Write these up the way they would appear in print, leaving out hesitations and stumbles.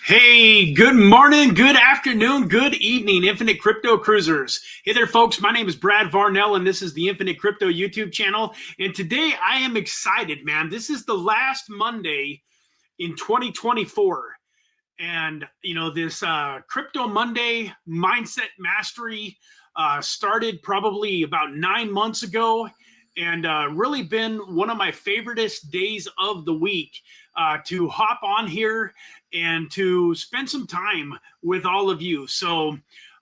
Hey, good morning, good afternoon, good evening, Infinite Crypto Cruisers. Hey there, folks. My name is Brad Varnell, and this is the Infinite Crypto YouTube channel. And today I am excited, man. This is the last Monday in 2024. And, you know, this Crypto Monday Mindset Mastery started probably about 9 months ago, and really been one of my favoriteest days of the week to hop on here and to spend some time with all of you. So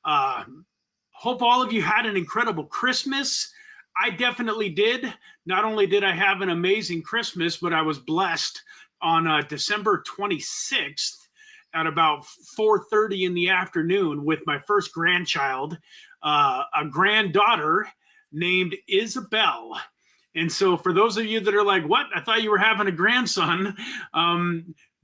hope all of you had an incredible Christmas. I definitely did. Not only did I have an amazing Christmas, but I was blessed on December 26th at about 4:30 in the afternoon with my first grandchild, a granddaughter named Isabel. And so for those of you that are like, what? I thought you were having a grandson.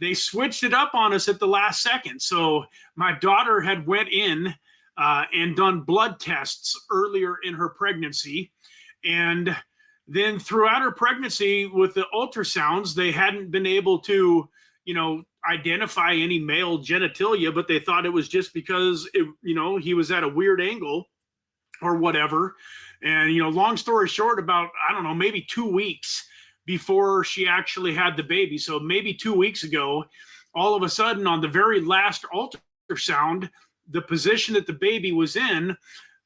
They switched it up on us at the last second. So my daughter had went in and done blood tests earlier in her pregnancy. And then throughout her pregnancy with the ultrasounds, they hadn't been able to, you know, identify any male genitalia, but they thought it was just because, he was at a weird angle or whatever. And, long story short, about, I don't know, maybe 2 weeks before she actually had the baby. So maybe 2 weeks ago, all of a sudden on the very last ultrasound, the position that the baby was in,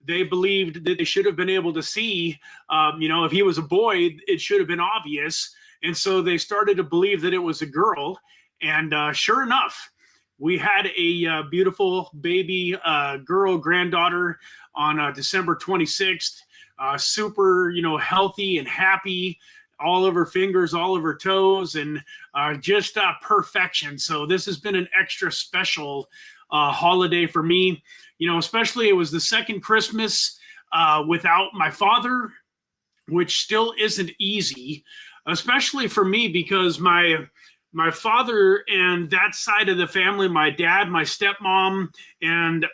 they believed that they should have been able to see, if he was a boy, it should have been obvious. And so they started to believe that it was a girl. And sure enough, we had a beautiful baby girl granddaughter on December 26th, super, healthy and happy, all of her fingers, all of her toes, and just perfection. So this has been an extra special holiday for me, especially it was the second Christmas without my father, which still isn't easy, especially for me because my father and that side of the family, my dad, my stepmom, and,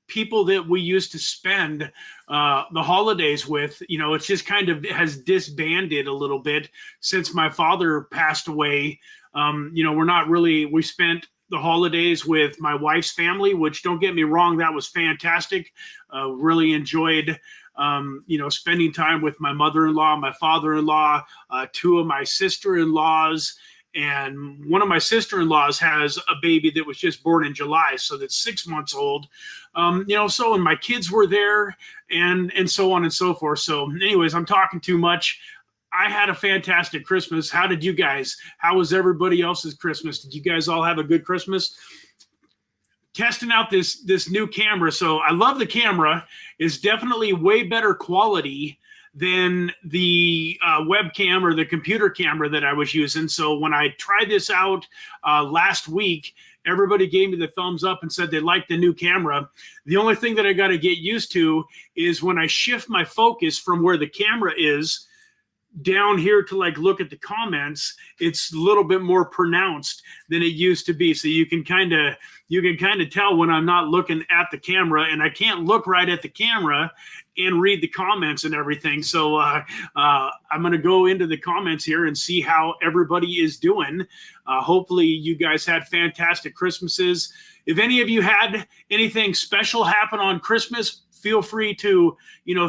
people that we used to spend the holidays with, it's just kind of has disbanded a little bit since my father passed away. We're not really, we spent the holidays with my wife's family, which, don't get me wrong, that was fantastic. Really enjoyed, spending time with my mother-in-law, my father-in-law, two of my sister-in-laws. And one of my sister-in-laws has a baby that was just born in July, so that's 6 months old. So, and my kids were there and so on and so forth. So anyways, I'm talking too much. I had a fantastic Christmas. How did you guys? How was everybody else's Christmas? Did you guys all have a good Christmas? Testing out this new camera. So I love the camera. It's definitely way better quality than the webcam or the computer camera that I was using. So when I tried this out last week, everybody gave me the thumbs up and said they liked the new camera. The only thing that I got to get used to is when I shift my focus from where the camera is down here to like look at the comments, it's a little bit more pronounced than it used to be. So you can kind of tell when I'm not looking at the camera, and I can't look right at the camera and read the comments and everything. So I'm going to go into the comments here and see how everybody is doing. Hopefully you guys had fantastic Christmases. If any of you had anything special happen on Christmas, feel free to,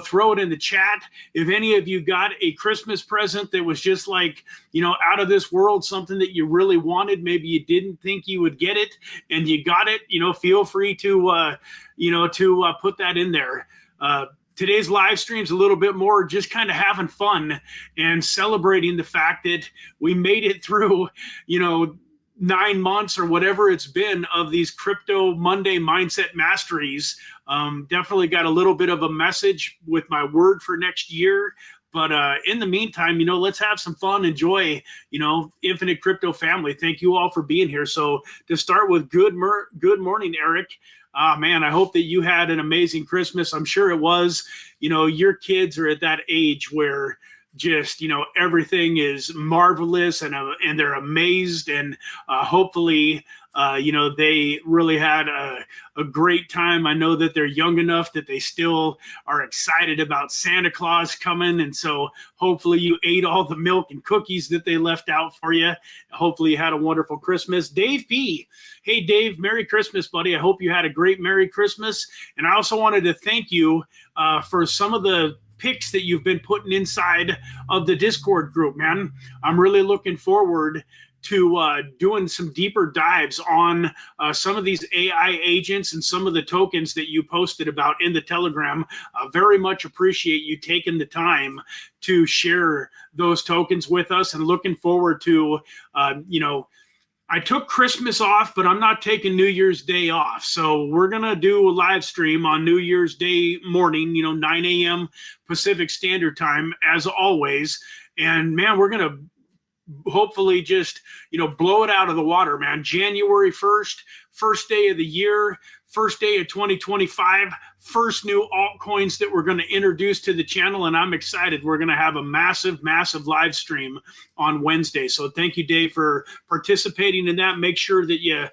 throw it in the chat. If any of you got a Christmas present that was just like, out of this world, something that you really wanted, maybe you didn't think you would get it and you got it, feel free to, put that in there. Today's live stream's a little bit more just kind of having fun and celebrating the fact that we made it through, 9 months or whatever it's been of these Crypto Monday Mindset Masteries. Definitely got a little bit of a message with my word for next year. But in the meantime, let's have some fun, enjoy, Infinite Crypto family. Thank you all for being here. So to start with, good morning, Eric. Man, I hope that you had an amazing Christmas. I'm sure it was. Your kids are at that age where just, everything is marvelous and they're amazed. And hopefully, they really had a great time. I know that they're young enough that they still are excited about Santa Claus coming. And so hopefully you ate all the milk and cookies that they left out for you. Hopefully you had a wonderful Christmas. Dave P. Hey, Dave, Merry Christmas, buddy. I hope you had a great Merry Christmas. And I also wanted to thank you for some of the picks that you've been putting inside of the Discord group, man. I'm really looking forward to doing some deeper dives on some of these AI agents and some of the tokens that you posted about in the Telegram. Very much appreciate you taking the time to share those tokens with us, and looking forward to, I took Christmas off, but I'm not taking New Year's Day off. So we're going to do a live stream on New Year's Day morning, 9 a.m. Pacific Standard Time, as always. And, man, we're going to hopefully just, blow it out of the water, man. January 1st, first day of the year, first day of 2025, first new altcoins that we're going to introduce to the channel. And I'm excited. We're going to have a massive, massive live stream on Wednesday. So thank you, Dave, for participating in that. Make sure that you,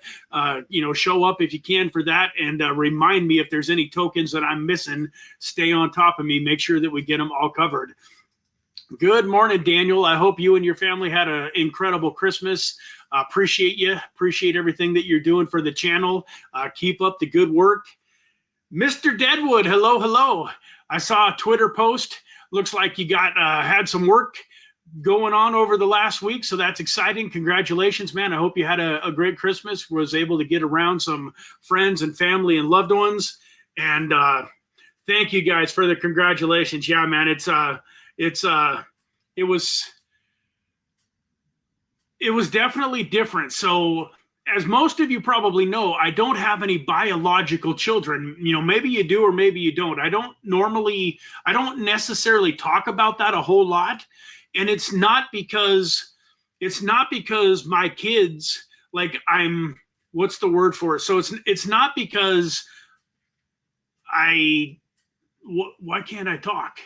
show up if you can for that. And remind me if there's any tokens that I'm missing. Stay on top of me. Make sure that we get them all covered. Good morning, Daniel. I hope you and your family had an incredible Christmas. Appreciate you. Appreciate everything that you're doing for the channel. Keep up the good work. Mr. Deadwood, hello, hello. I saw a Twitter post. Looks like you got had some work going on over the last week, so that's exciting. Congratulations, man. I hope you had a great Christmas. Was able to get around some friends and family and loved ones. And thank you guys for the congratulations. Yeah, man, it was definitely different. So as most of you probably know, I don't have any biological children. Maybe you do or maybe you don't. I don't necessarily talk about that a whole lot. And it's not because my kids, like what's the word for it? So it's not because why can't I talk?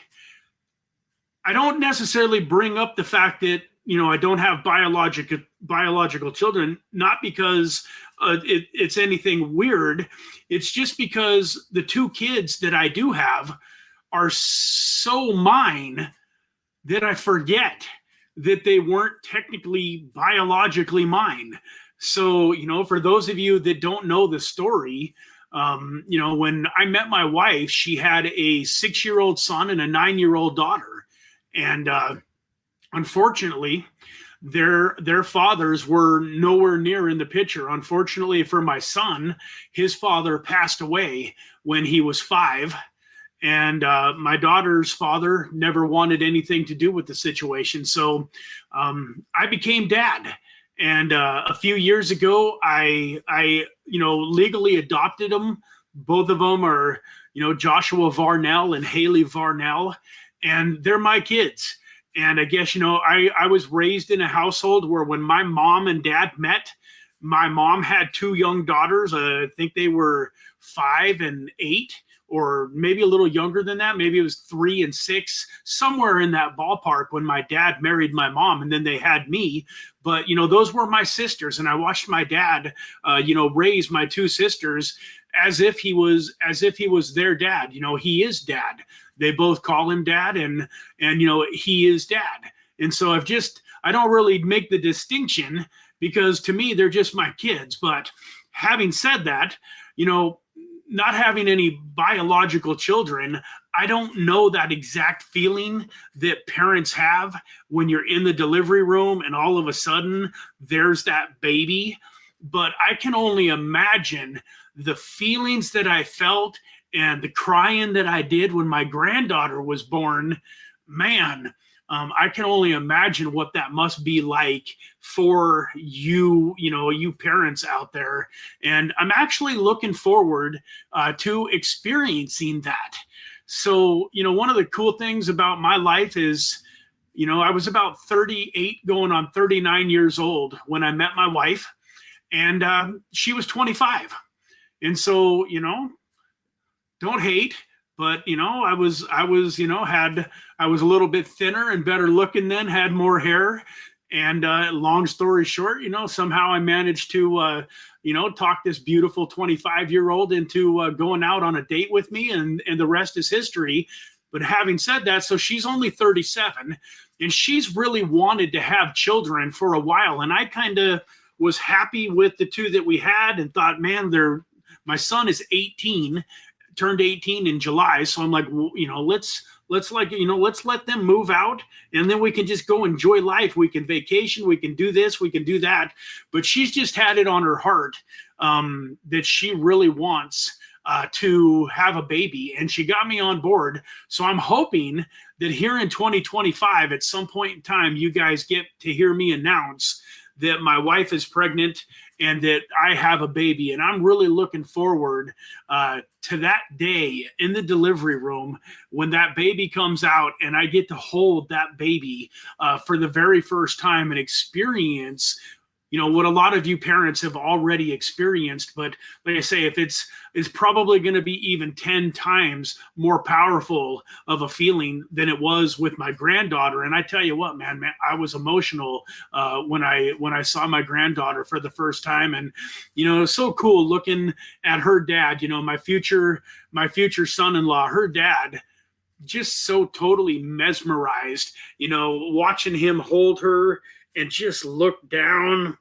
I don't necessarily bring up the fact that, I don't have biological children, not because it's anything weird. It's just because the two kids that I do have are so mine that I forget that they weren't technically biologically mine. So, for those of you that don't know the story, when I met my wife, she had a 6-year-old son and a 9-year-old daughter. And unfortunately, their fathers were nowhere near in the picture. Unfortunately for my son, his father passed away when he was 5. And my daughter's father never wanted anything to do with the situation. So I became dad. And a few years ago, I legally adopted them. Both of them are, Joshua Varnell and Haley Varnell. And they're my kids. And I guess, I was raised in a household where when my mom and dad met, my mom had 2 young daughters. I think they were 5 and 8 or maybe a little younger than that. Maybe it was 3 and 6, somewhere in that ballpark when my dad married my mom, and then they had me. But, you know, those were my sisters, and I watched my dad, you know, raise my 2 sisters as if he was their dad. You know, he is dad. They both call him dad, and you know, he is dad. And so I don't really make the distinction, because to me, they're just my kids. But having said that, you know, not having any biological children, I don't know that exact feeling that parents have when you're in the delivery room and all of a sudden there's that baby. But I can only imagine the feelings that I felt and the crying that I did when my granddaughter was born. Man, I can only imagine what that must be like for you, you know, you parents out there. And I'm actually looking forward to experiencing that. So, you know, one of the cool things about my life is, you know, I was about 38 going on 39 years old when I met my wife, and she was 25. And so, you know, don't hate. But, you know, I was, you know, I was a little bit thinner and better looking then, had more hair. And long story short, you know, somehow I managed to, you know, talk this beautiful 25-year-old into going out on a date with me, and the rest is history. But having said that, so she's only 37, and she's really wanted to have children for a while. And I kind of was happy with the 2 that we had and thought, man, my son is 18. Turned 18 in July. So I'm like, well, you know, let's let them move out, and then we can just go enjoy life. We can vacation, we can do this, we can do that. But she's just had it on her heart that she really wants to have a baby, and she got me on board. So I'm hoping that here in 2025, at some point in time, you guys get to hear me announce that my wife is pregnant and that I have a baby. And I'm really looking forward to that day in the delivery room when that baby comes out and I get to hold that baby for the very first time and experience, you know, what a lot of you parents have already experienced. But like I say, if it's probably going to be even 10 times more powerful of a feeling than it was with my granddaughter. And I tell you what, man, I was emotional when I saw my granddaughter for the first time. And, you know, it was so cool looking at her dad, you know, my future son-in-law, her dad, just so totally mesmerized, you know, watching him hold her and just look down.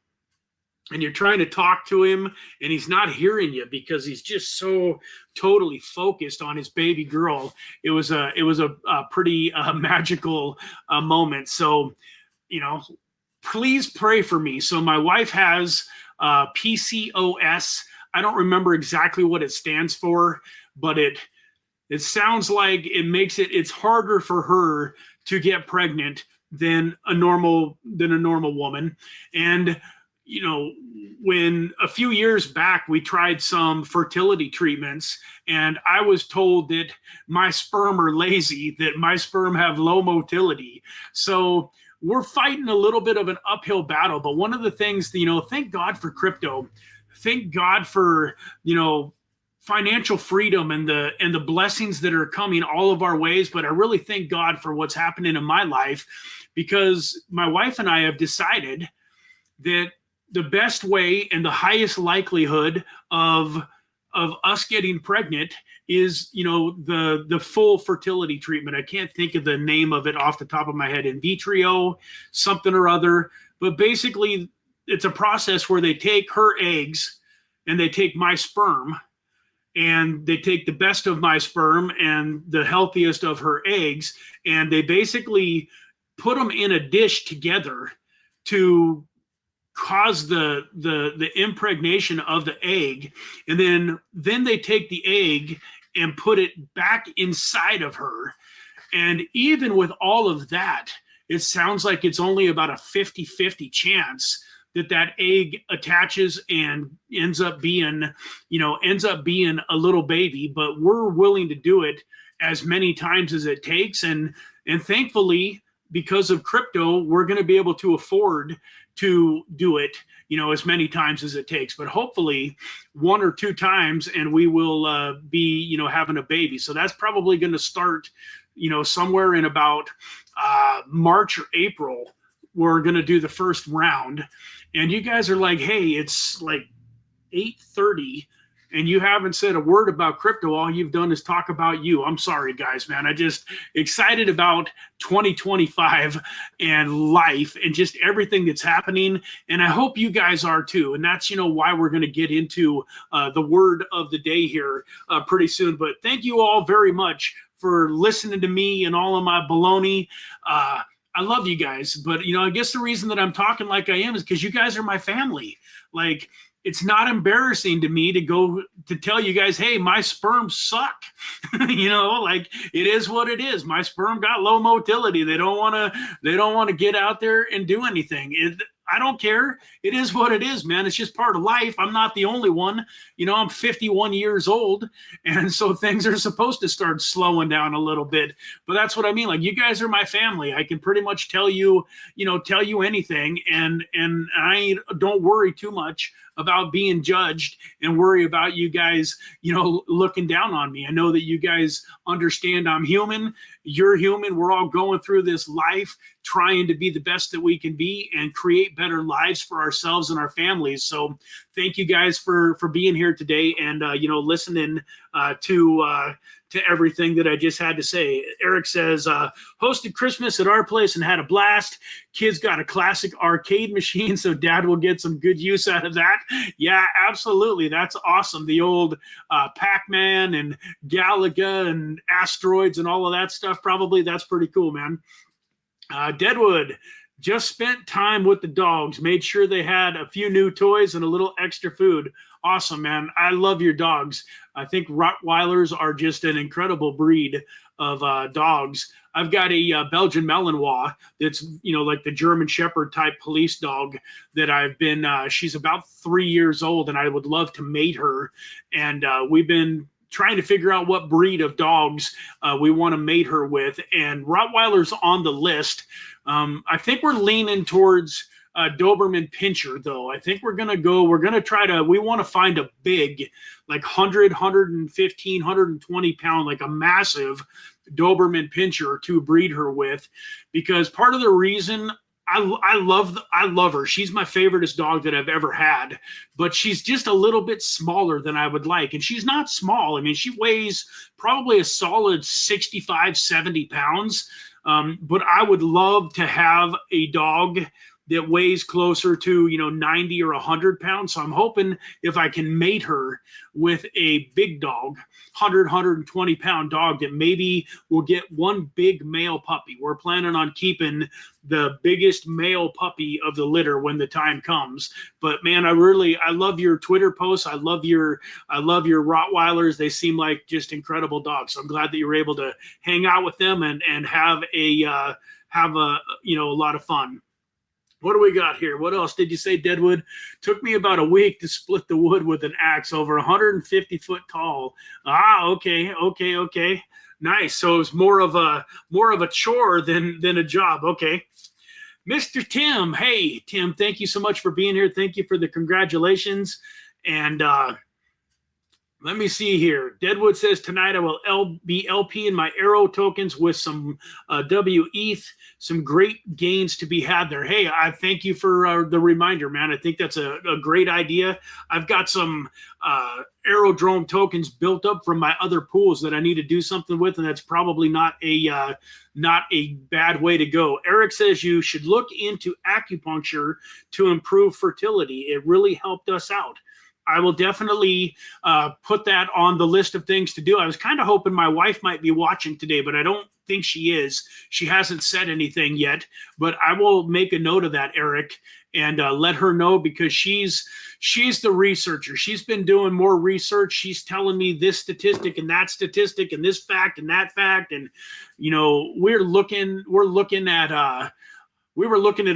And you're trying to talk to him and he's not hearing you because he's just so totally focused on his baby girl. It was a pretty magical moment. So, you know, please pray for me. So my wife has PCOS. I don't remember exactly what it stands for, but it sounds like it's harder for her to get pregnant than a normal woman. And you know, when a few years back we tried some fertility treatments, and I was told that my sperm are lazy, that my sperm have low motility. So we're fighting a little bit of an uphill battle. But one of the things, you know, thank God for crypto, thank God for, you know, financial freedom and the blessings that are coming all of our ways. But I really thank God for what's happening in my life, because my wife and I have decided that the best way and the highest likelihood of us getting pregnant is, you know, the full fertility treatment. I can't think of the name of it off the top of my head, in vitro, something or other. But basically, it's a process where they take her eggs and they take my sperm, and they take the best of my sperm and the healthiest of her eggs, and they basically put them in a dish together to cause the impregnation of the egg. And then they take the egg and put it back inside of her. And even with all of that, it sounds like it's only about a 50-50 chance that egg attaches and ends up being a little baby. But we're willing to do it as many times as it takes. And thankfully, because of crypto, we're going to be able to afford to do it, as many times as it takes, but hopefully 1 or 2 times, and we will be, having a baby. So that's probably going to start, somewhere in about March or April. We're going to do the first round, and you guys are like, hey, it's like 8:30 and you haven't said a word about crypto. All you've done is talk about you. I'm sorry, guys, man. I just excited about 2025 and life and just everything that's happening. And I hope you guys are too. And that's, why we're going to get into the word of the day here pretty soon. But thank you all very much for listening to me and all of my baloney. I love you guys. But, I guess the reason that I'm talking like I am is because you guys are my family. Like, it's not embarrassing to me to go to tell you guys, hey, my sperm suck. Like, it is what it is. My sperm got low motility. They don't want to get out there and do anything. I don't care. It is what it is, man. It's just part of life. I'm not the only one. I'm 51 years old, and so things are supposed to start slowing down a little bit. But that's what I mean. Like, you guys are my family. I can pretty much tell you anything, and I don't worry too much about being judged and worry about you guys, looking down on me. I know that you guys understand I'm human. You're human. We're all going through this life trying to be the best that we can be and create better lives for ourselves and our families. So thank you guys for being here today and, listening to everything that I just had to say. Eric says, hosted Christmas at our place and had a blast. Kids got a classic arcade machine, so Dad will get some good use out of that. Yeah, absolutely. That's awesome. The old Pac-Man and Galaga and Asteroids and all of that stuff, probably. That's pretty cool, man. Deadwood, just spent time with the dogs, made sure they had a few new toys and a little extra food. Awesome, man. I love your dogs. I think Rottweilers are just an incredible breed of dogs. I've got a Belgian Malinois that's, like the German Shepherd type police dog that I've been, she's about 3 years old, and I would love to mate her. And we've been trying to figure out what breed of dogs we want to mate her with. And Rottweiler's on the list. I think we're leaning towards Doberman Pinscher, though. I think we want to find a big, like 100, 115, 120 pound, like a massive Doberman Pinscher to breed her with, because part of the reason I love her. She's my favoriteest dog that I've ever had, but she's just a little bit smaller than I would like. And she's not small. I mean, she weighs probably a solid 65, 70 pounds. But I would love to have a dog that weighs closer to, 90 or 100 pounds. So I'm hoping if I can mate her with a big dog, 100, 120 pound dog, that maybe we'll get one big male puppy. We're planning on keeping the biggest male puppy of the litter when the time comes. But man, I love your Twitter posts. I love your Rottweilers. They seem like just incredible dogs. So I'm glad that you were able to hang out with them and have a lot of fun. What do we got here? What else did you say, Deadwood? Took me about a week to split the wood with an axe, over 150 foot tall. Okay. Nice. So it's more of a chore than a job. Okay. Mr. Tim. Hey, Tim, thank you so much for being here. Thank you for the congratulations. And let me see here. Deadwood says, tonight I will be LPing my Arrow tokens with some WETH. Some great gains to be had there. Hey, I thank you for the reminder, man. I think that's a great idea. I've got some Aerodrome tokens built up from my other pools that I need to do something with, and that's probably not a bad way to go. Eric says you should look into acupuncture to improve fertility. It really helped us out. I will definitely put that on the list of things to do. I was kind of hoping my wife might be watching today, but I don't think she is. She hasn't said anything yet, but I will make a note of that, Eric, and let her know, because she's the researcher. She's been doing more research. She's telling me this statistic and that statistic and this fact and that fact. And, we were looking at a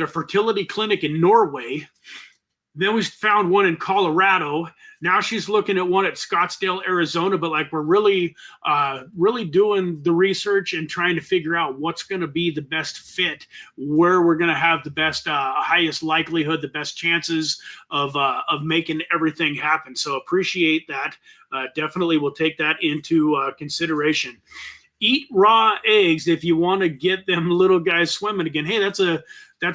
fertility clinic in Norway Then we found one in Colorado. Now she's looking at one at Scottsdale, Arizona. But like we're really doing the research and trying to figure out what's going to be the best fit, where we're going to have the best, highest likelihood, the best chances of making everything happen. So appreciate that. Definitely will take that into consideration. Eat raw eggs if you want to get them little guys swimming again. Hey, that's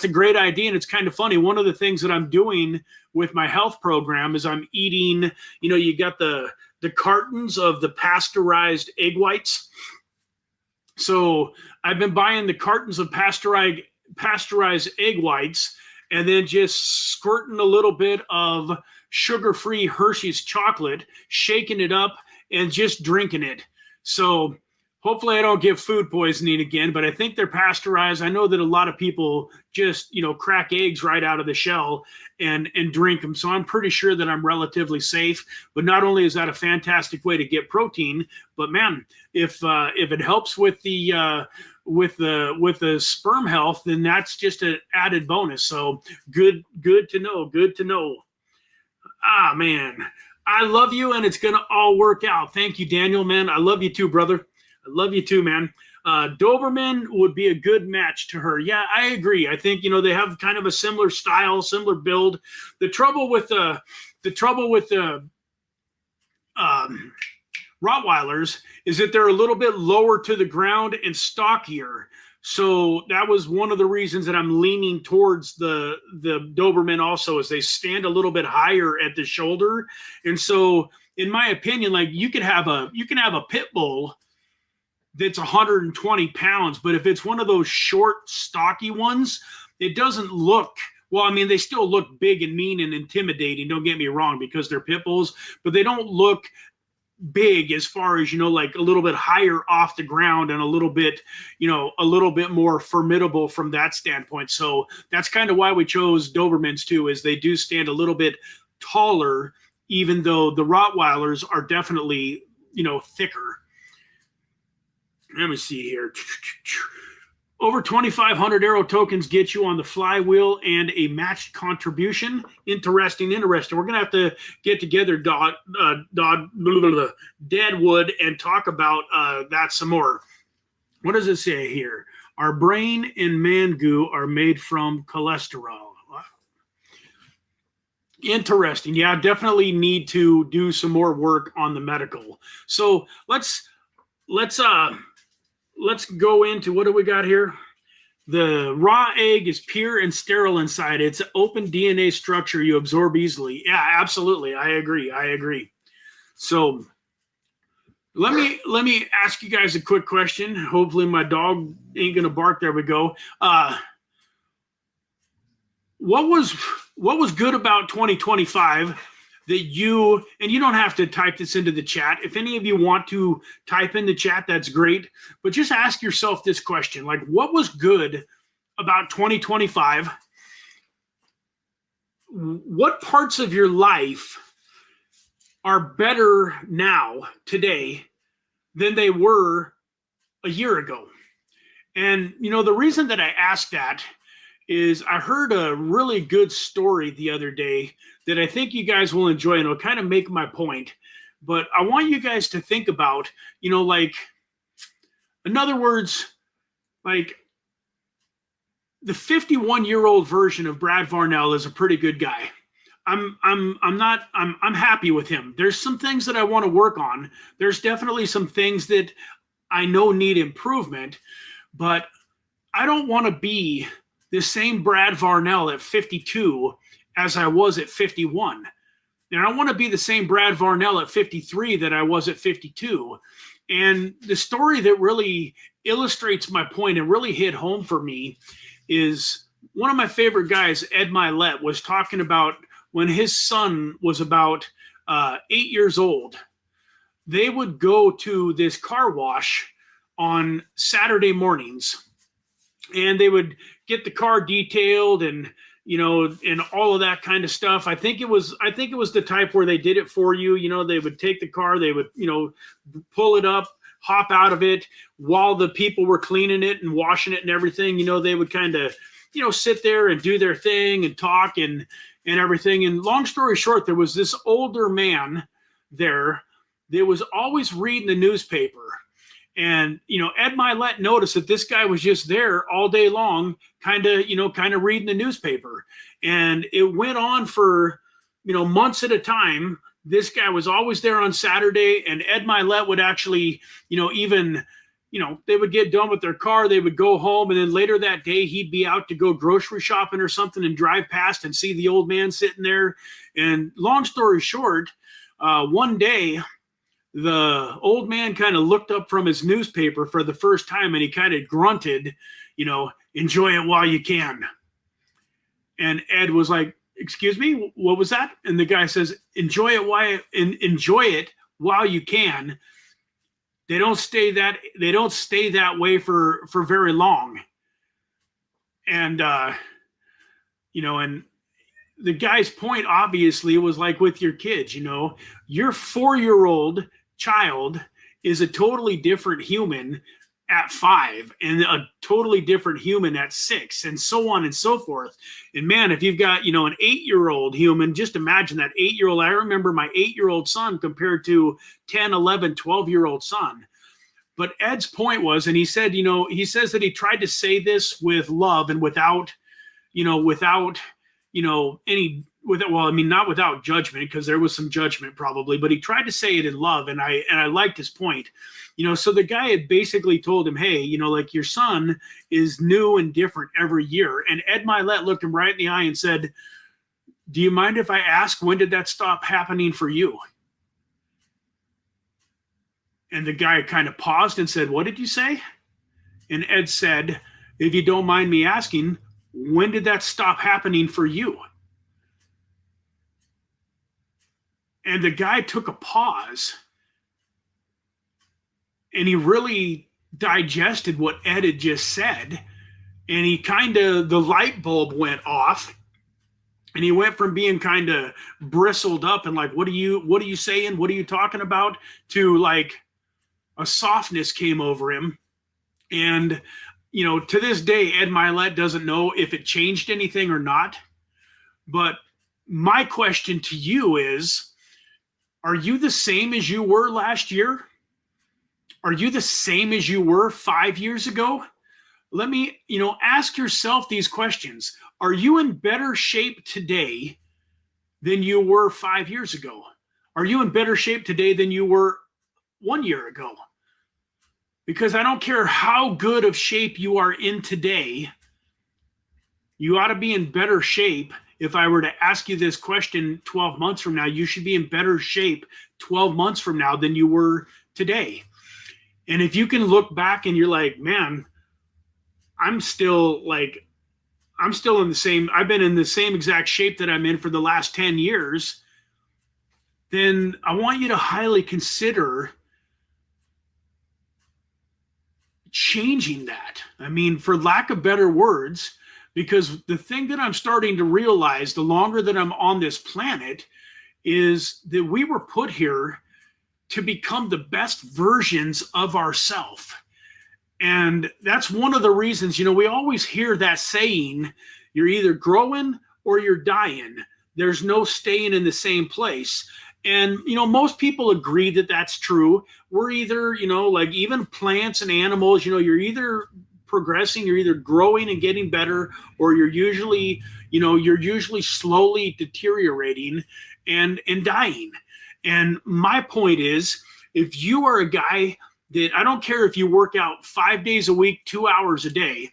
a great idea, and it's kind of funny. One of the things that I'm doing with my health program is I'm eating, you got the cartons of the pasteurized egg whites. So I've been buying the cartons of pasteurized egg whites and then just squirting a little bit of sugar-free Hershey's chocolate, shaking it up, and just drinking it. So hopefully I don't get food poisoning again, but I think they're pasteurized. I know that a lot of people just, crack eggs right out of the shell and drink them. So I'm pretty sure that I'm relatively safe. But not only is that a fantastic way to get protein, but man, if it helps with the sperm health, then that's just an added bonus. So good to know. Good to know. Ah, man, I love you, and it's gonna all work out. Thank you, Daniel, man. I love you too, brother. I love you too, man. Doberman would be a good match to her. Yeah, I agree. I think, they have kind of a similar style, similar build. The trouble with the Rottweilers is that they're a little bit lower to the ground and stockier. So that was one of the reasons that I'm leaning towards the Doberman also, is they stand a little bit higher at the shoulder. And so in my opinion, like you can have a pit bull that's 120 pounds, but if it's one of those short, stocky ones, it doesn't look, well, I mean, they still look big and mean and intimidating, don't get me wrong, because they're pit bulls, but they don't look big as far as, like a little bit higher off the ground and a little bit more formidable from that standpoint. So that's kind of why we chose Dobermans too, is they do stand a little bit taller, even though the Rottweilers are definitely, thicker. Let me see here. Over 2,500 arrow tokens get you on the flywheel and a matched contribution. Interesting. We're going to have to get together, Deadwood, and talk about that some more. What does it say here? Our brain and man goo are made from cholesterol. Interesting. Yeah, definitely need to do some more work on the medical. So let's go into, what do we got here? The raw egg is pure and sterile inside. It's an open DNA structure you absorb easily. Yeah, absolutely. I agree. So let me ask you guys a quick question. Hopefully my dog ain't gonna bark. There we go. What was good about 2025 that you, and you don't have to type this into the chat. If any of you want to type in the chat, that's great. But just ask yourself this question, like, what was good about 2025? What parts of your life are better now, today, than they were a year ago? And, the reason that I ask that is I heard a really good story the other day that I think you guys will enjoy, and it'll kind of make my point. But I want you guys to think about, like, in other words, like the 51-year-old version of Brad Varnell is a pretty good guy. I'm happy with him. There's some things that I want to work on. There's definitely some things that I know need improvement, but I don't want to be the same Brad Varnell at 52 as I was at 51. And I want to be the same Brad Varnell at 53 that I was at 52. And the story that really illustrates my point and really hit home for me is one of my favorite guys, Ed Milet, was talking about when his son was about 8 years old. They would go to this car wash on Saturday mornings, and they would get the car detailed and and all of that kind of stuff. I think it was the type where they did it for you. They would take the car, they would pull it up, hop out of it while the people were cleaning it and washing it and everything. They would kind of sit there and do their thing and talk and everything. And long story short, there was this older man there that was always reading the newspaper. And, Ed Milet noticed that this guy was just there all day long, kind of reading the newspaper. And it went on for, months at a time. This guy was always there on Saturday, and Ed Milet would actually, they would get done with their car, they would go home, and then later that day, he'd be out to go grocery shopping or something and drive past and see the old man sitting there. And long story short, one day, the old man kind of looked up from his newspaper for the first time, and he kind of grunted, enjoy it while you can. And Ed was like, excuse me, what was that? And the guy says, enjoy it while you can. They don't stay that way for very long. And and the guy's point obviously was like with your kids, your 4-year-old child is a totally different human at 5 and a totally different human at 6 and so on and so forth. And man, if you've got, an 8-year-old human, just imagine that 8-year-old. I remember my 8-year-old son compared to 10, 11, 12-year-old son. But Ed's point was, and he said, he says that he tried to say this with love and without not without judgment, because there was some judgment probably, but he tried to say it in love. And I liked his point, so the guy had basically told him, hey, like your son is new and different every year. And Ed Milet looked him right in the eye and said, do you mind if I ask, when did that stop happening for you? And the guy kind of paused and said, what did you say? And Ed said, if you don't mind me asking, when did that stop happening for you? And the guy took a pause and he really digested what Ed had just said. And he the light bulb went off, and he went from being kind of bristled up and like, what are you saying? What are you talking about? To like a softness came over him. And, to this day, Ed Milet doesn't know if it changed anything or not. But my question to you is, are you the same as you were last year? Are you the same as you were 5 years ago? Let me, ask yourself these questions. Are you in better shape today than you were 5 years ago? Are you in better shape today than you were 1 year ago? Because I don't care how good of shape you are in today, you ought to be in better shape. If I were to ask you this question 12 months from now, you should be in better shape 12 months from now than you were today. And if you can look back and you're like, man, I'm still in the same, I've been in the same exact shape that I'm in for the last 10 years, then I want you to highly consider changing that. I mean, for lack of better words, because the thing that I'm starting to realize the longer that I'm on this planet is that we were put here to become the best versions of ourselves. And that's one of the reasons, we always hear that saying, you're either growing or you're dying. There's no staying in the same place. And, most people agree that that's true. We're either, like even plants and animals, you're either progressing, you're either growing and getting better, or you're usually slowly deteriorating and dying. And my point is, if you are a guy that, I don't care if you work out 5 days a week, 2 hours a day,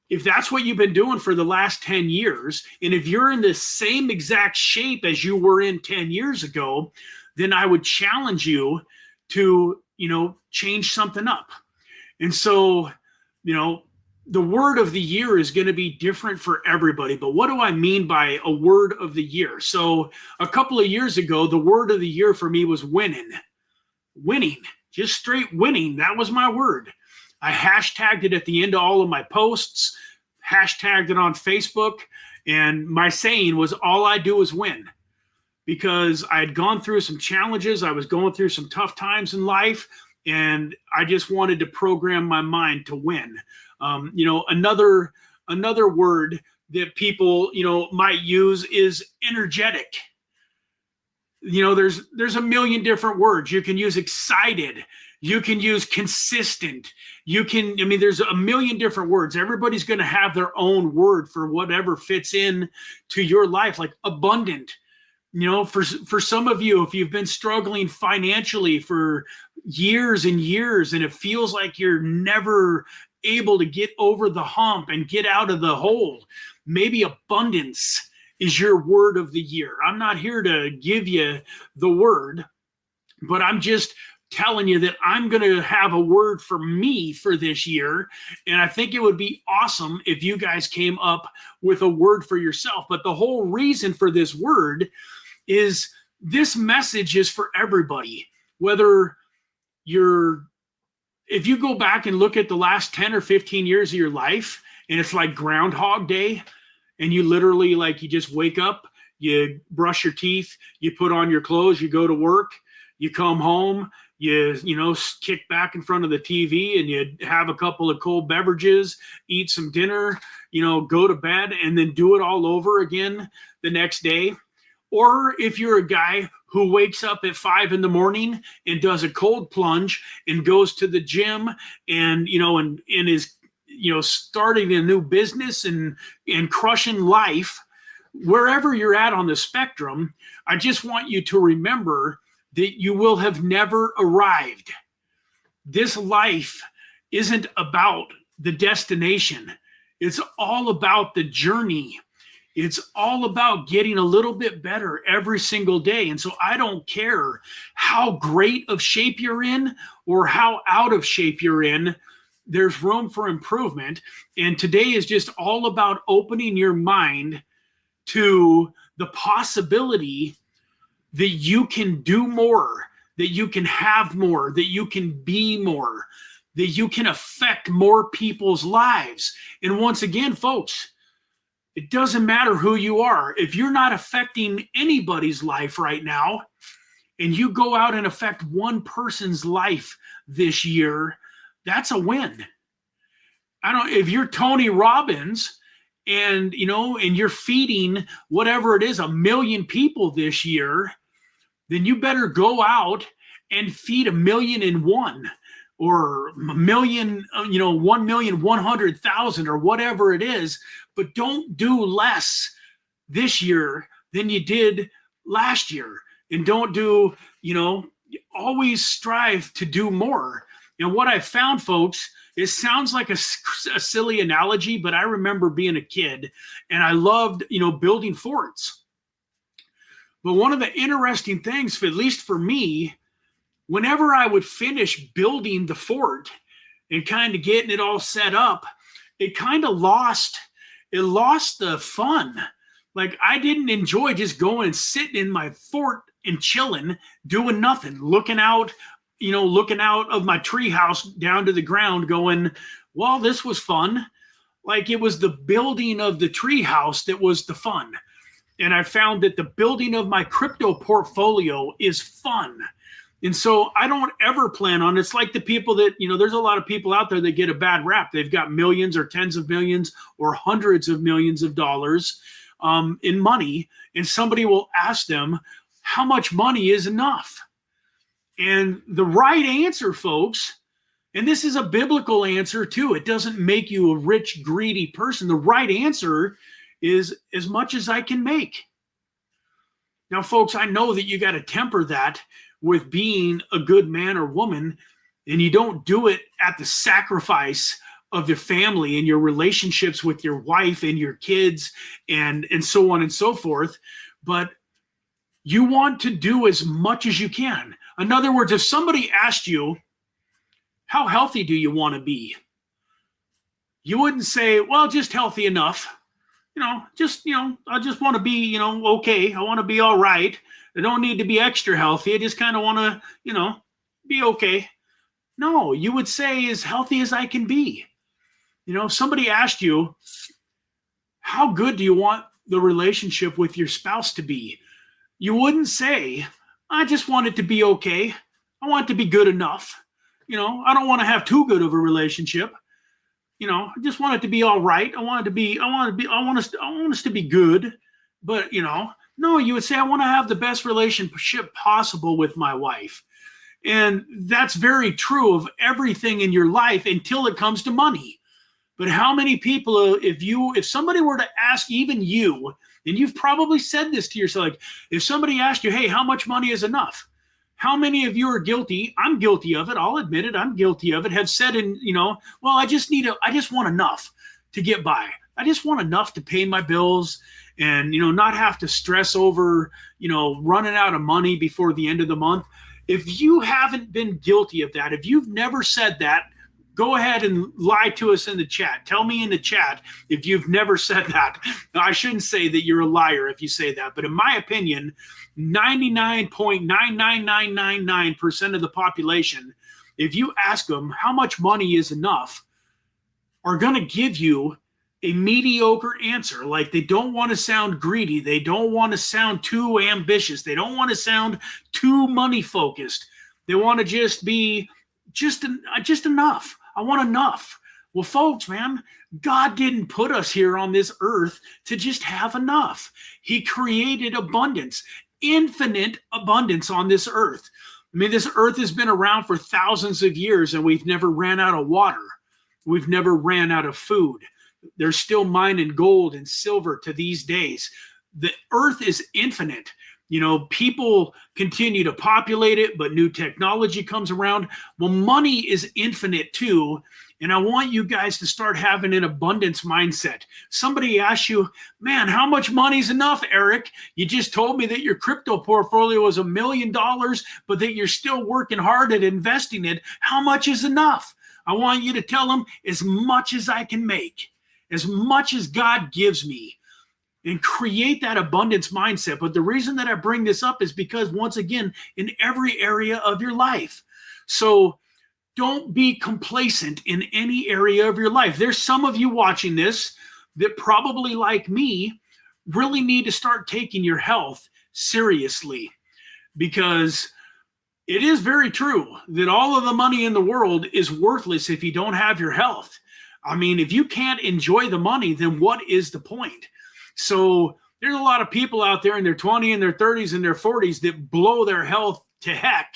if that's what you've been doing for the last 10 years, and if you're in the same exact shape as you were in 10 years ago, then I would challenge you to, change something up. And so, the word of the year is going to be different for everybody. But what do I mean by a word of the year? So a couple of years ago, the word of the year for me was winning. Winning, just straight winning. That was my word. I hashtagged it at the end of all of my posts, hashtagged it on Facebook, and my saying was, all I do is win. Because I had gone through some challenges, I was going through some tough times in life, and I just wanted to program my mind to win. Another Another word that people, might use is energetic. There's a million different words. You can use excited. You can use consistent. There's a million different words. Everybody's going to have their own word for whatever fits in to your life, like abundant. For some of you, if you've been struggling financially for years and years, and it feels like you're never able to get over the hump and get out of the hole, maybe abundance is your word of the year. I'm not here to give you the word, but I'm just telling you that I'm going to have a word for me for this year. And I think it would be awesome if you guys came up with a word for yourself. But the whole reason for this word is this message is for everybody. Whether if you go back and look at the last 10 or 15 years of your life, and it's like Groundhog Day, and you literally, you just wake up, you brush your teeth, you put on your clothes, you go to work, you come home, you kick back in front of the TV, and you have a couple of cold beverages, eat some dinner, go to bed, and then do it all over again the next day. Or if you're a guy who wakes up at 5 a.m. and does a cold plunge and goes to the gym and is starting a new business and crushing life, wherever you're at on the spectrum, I just want you to remember that you will have never arrived. This life isn't about the destination. It's all about the journey. It's all about getting a little bit better every single day. And so I don't care how great of shape you're in or how out of shape you're in. There's room for improvement. And today is just all about opening your mind to the possibility that you can do more, that you can have more, that you can be more, that you can affect more people's lives. And once again, folks, it doesn't matter who you are. If you're not affecting anybody's life right now, and you go out and affect one person's life this year, that's a win. If you're Tony Robbins and you're feeding whatever it is, 1 million people this year, then you better go out and feed 1,000,001 or 1,100,000 or whatever it is, but don't do less this year than you did last year. And don't do, always strive to do more. And what I found, folks, it sounds like a silly analogy, but I remember being a kid and I loved, building forts. But one of the interesting things, at least for me, whenever I would finish building the fort and kind of getting it all set up, it kind of lost the fun. Like, I didn't enjoy just going and sitting in my fort and chilling, doing nothing, looking out of my tree house down to the ground going, well, this was fun. Like, it was the building of the tree house that was the fun. And I found that the building of my crypto portfolio is fun. And so I don't ever plan on, it's like the people that, there's a lot of people out there that get a bad rap. They've got millions or tens of millions or hundreds of millions of dollars in money. And somebody will ask them, how much money is enough? And the right answer, folks, and this is a biblical answer too, it doesn't make you a rich, greedy person. The right answer is as much as I can make. Now, folks, I know that you got to temper that with being a good man or woman, and you don't do it at the sacrifice of your family and your relationships with your wife and your kids and so on and so forth. But you want to do as much as you can. In other words, if somebody asked you, how healthy do you want to be? You wouldn't say, well, just healthy enough. I just want to be, okay. I want to be all right. I don't need to be extra healthy. I just kind of want to, be okay. No, you would say as healthy as I can be. If somebody asked you, how good do you want the relationship with your spouse to be? You wouldn't say, I just want it to be okay. I want it to be good enough. I don't want to have too good of a relationship. I just want it to be all right. I want us to be good. But, no, you would say, I want to have the best relationship possible with my wife. And that's very true of everything in your life until it comes to money. But how many people, if somebody were to ask even you, and you've probably said this to yourself, like if somebody asked you, hey, how much money is enough? How many of you are guilty? I'm guilty of it. I'll admit it. I'm guilty of it. Have said, well, I just want enough to get by. I just want enough to pay my bills and, not have to stress over, running out of money before the end of the month. If you haven't been guilty of that, if you've never said that, go ahead and lie to us in the chat. Tell me in the chat if you've never said that. Now, I shouldn't say that you're a liar if you say that, but in my opinion, 99.99999% of the population, if you ask them how much money is enough, are going to give you a mediocre answer. Like they don't want to sound greedy. They don't want to sound too ambitious. They don't want to sound too money focused. They want to just be just enough. I want enough. Well, folks, man, God didn't put us here on this earth to just have enough. He created abundance, infinite abundance on this earth. I mean, this earth has been around for thousands of years and we've never ran out of water. We've never ran out of food. There's still mining gold and silver to these days. The earth is infinite. People continue to populate it, but new technology comes around. Well, money is infinite too. And I want you guys to start having an abundance mindset. Somebody asks you, man, how much money is enough, Eric? You just told me that your crypto portfolio was $1 million, but that you're still working hard at investing it. How much is enough? I want you to tell them as much as I can make, as much as God gives me. And create that abundance mindset. But the reason that I bring this up is because, once again, in every area of your life. So don't be complacent in any area of your life. There's some of you watching this that probably, like me, really need to start taking your health seriously, because it is very true that all of the money in the world is worthless if you don't have your health. I mean, if you can't enjoy the money, then what is the point? So there's a lot of people out there in their 20s and their 30s and their 40s that blow their health to heck,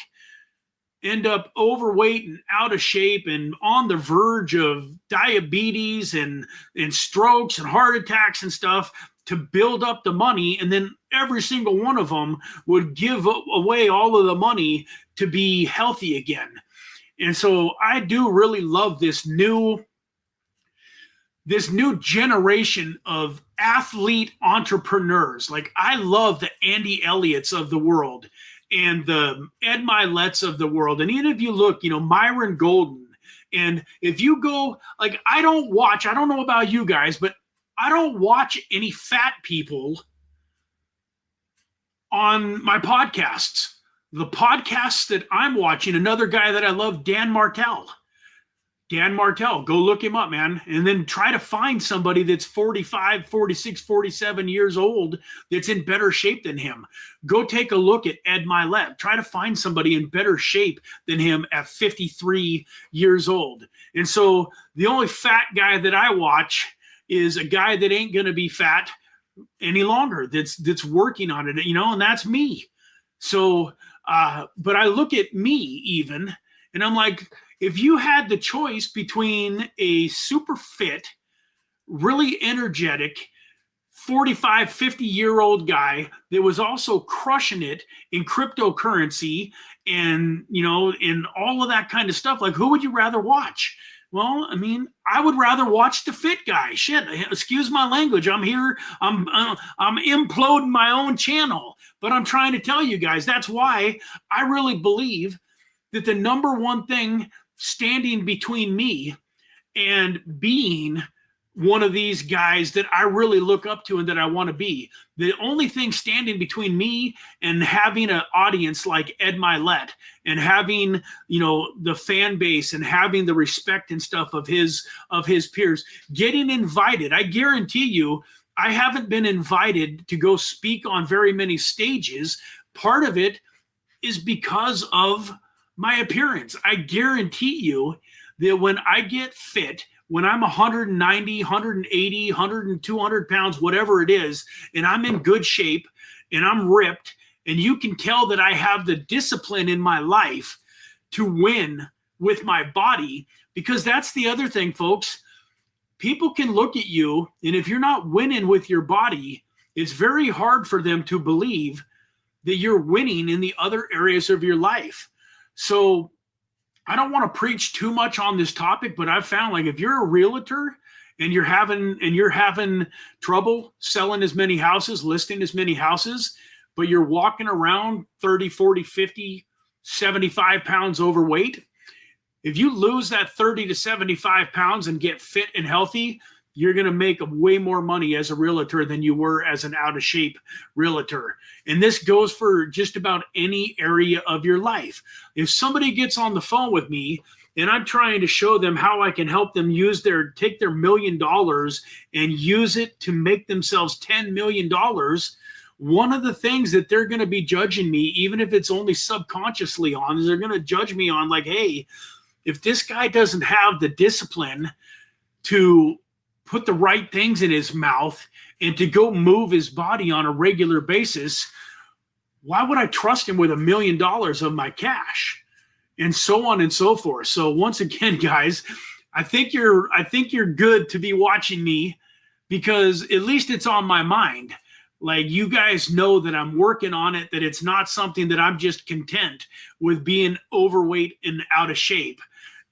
end up overweight and out of shape and on the verge of diabetes and strokes and heart attacks and stuff to build up the money. And then every single one of them would give away all of the money to be healthy again. And so I do really love this new generation of athlete entrepreneurs. Like I love the Andy Elliott's of the world and the Ed Milet's of the world. And even if you look, Myron Golden, and if you go, like, I don't know about you guys, but I don't watch any fat people on my podcasts. The podcasts that I'm watching, another guy that I love, Dan Martell, go look him up, man. And then try to find somebody that's 45, 46, 47 years old that's in better shape than him. Go take a look at Ed Milet. Try to find somebody in better shape than him at 53 years old. And so the only fat guy that I watch is a guy that ain't going to be fat any longer, that's working on it, and that's me. So, but I look at me even, and I'm like, if you had the choice between a super fit, really energetic, 45, 50-year-old guy that was also crushing it in cryptocurrency and, in all of that kind of stuff, like, who would you rather watch? Well, I mean, I would rather watch the fit guy. Shit, excuse my language. I'm here. I'm imploding my own channel. But I'm trying to tell you guys, that's why I really believe that the number one thing standing between me and being one of these guys that I really look up to and that I want to be, the only thing standing between me and having an audience like Ed Milet and having, the fan base and having the respect and stuff of his peers, getting invited. I guarantee you, I haven't been invited to go speak on very many stages. Part of it is because of my appearance. I guarantee you that when I get fit, when I'm 190, 180, 100, 200 pounds, whatever it is, and I'm in good shape and I'm ripped, and you can tell that I have the discipline in my life to win with my body, because that's the other thing, folks. People can look at you, and if you're not winning with your body, it's very hard for them to believe that you're winning in the other areas of your life. So I don't want to preach too much on this topic, but I've found, like, if you're a realtor and you're having trouble selling as many houses, listing as many houses, but you're walking around 30, 40, 50, 75 pounds overweight, if you lose that 30 to 75 pounds and get fit and healthy, you're going to make way more money as a realtor than you were as an out of shape realtor. And this goes for just about any area of your life. If somebody gets on the phone with me and I'm trying to show them how I can help them take their $1 million and use it to make themselves $10 million, one of the things that they're going to be judging me, even if it's only subconsciously on, is they're going to judge me on, like, hey, if this guy doesn't have the discipline to put the right things in his mouth and to go move his body on a regular basis, why would I trust him with $1 million of my cash? And so on and so forth. So once again, guys, I think you're good to be watching me, because at least it's on my mind. Like, you guys know that I'm working on it, that it's not something that I'm just content with being overweight and out of shape.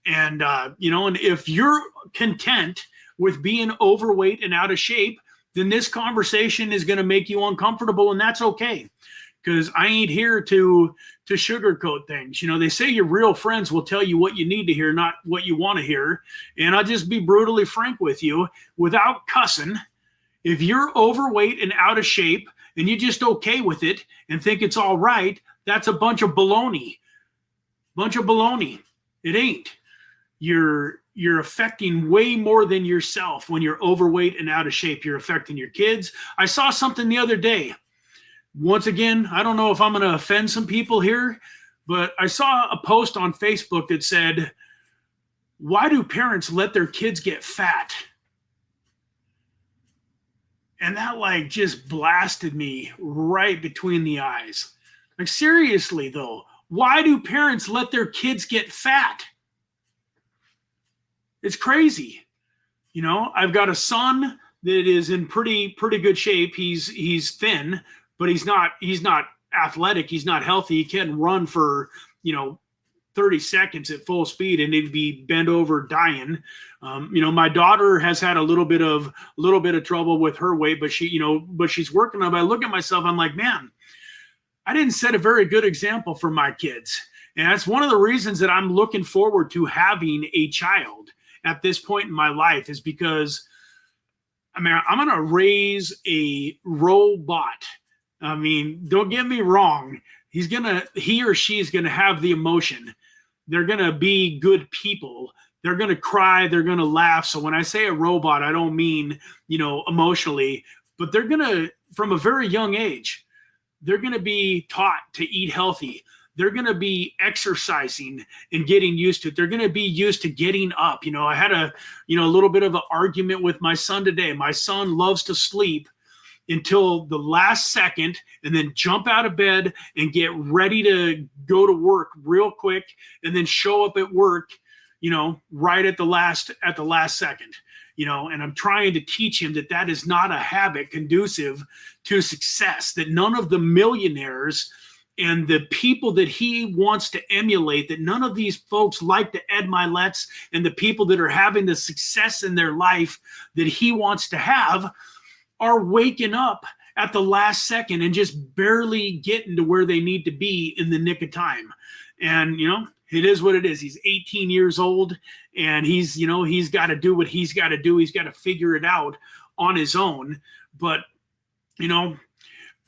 And, and if you're content with being overweight and out of shape, then this conversation is going to make you uncomfortable, and that's okay, because I ain't here to sugarcoat things. They say your real friends will tell you what you need to hear, not what you want to hear. And I'll just be brutally frank with you without cussing. If you're overweight and out of shape and you're just okay with it and think it's all right, that's a bunch of baloney. It ain't. You're affecting way more than yourself when you're overweight and out of shape. You're affecting your kids. I saw something the other day. Once again, I don't know if I'm going to offend some people here, but I saw a post on Facebook that said, "Why do parents let their kids get fat?" And that, like, just blasted me right between the eyes. Like, seriously though, why do parents let their kids get fat? It's crazy. I've got a son that is in pretty good shape. He's thin, but he's not athletic. He's not healthy. He can't run for 30 seconds at full speed and he'd be bent over dying. My daughter has had a little bit of trouble with her weight, but she's working on it. I look at myself, I'm like, man, I didn't set a very good example for my kids. And that's one of the reasons that I'm looking forward to having a child at this point in my life, is because, I'm going to raise a robot. Don't get me wrong. He or she is going to have the emotion. They're going to be good people. They're going to cry. They're going to laugh. So when I say a robot, I don't mean, emotionally, but they're going to, from a very young age, they're going to be taught to eat healthy. They're going to be exercising and getting used to it. They're going to be used to getting up. I had a little bit of an argument with my son today. My son loves to sleep until the last second and then jump out of bed and get ready to go to work real quick and then show up at work, right at the last second, and I'm trying to teach him that is not a habit conducive to success, that none of the millionaires and the people that he wants to emulate, that none of these folks like the Ed Miletts and the people that are having the success in their life that he wants to have, are waking up at the last second and just barely getting to where they need to be in the nick of time. And, it is what it is. He's 18 years old and he's got to do what he's got to do. He's got to figure it out on his own. But, I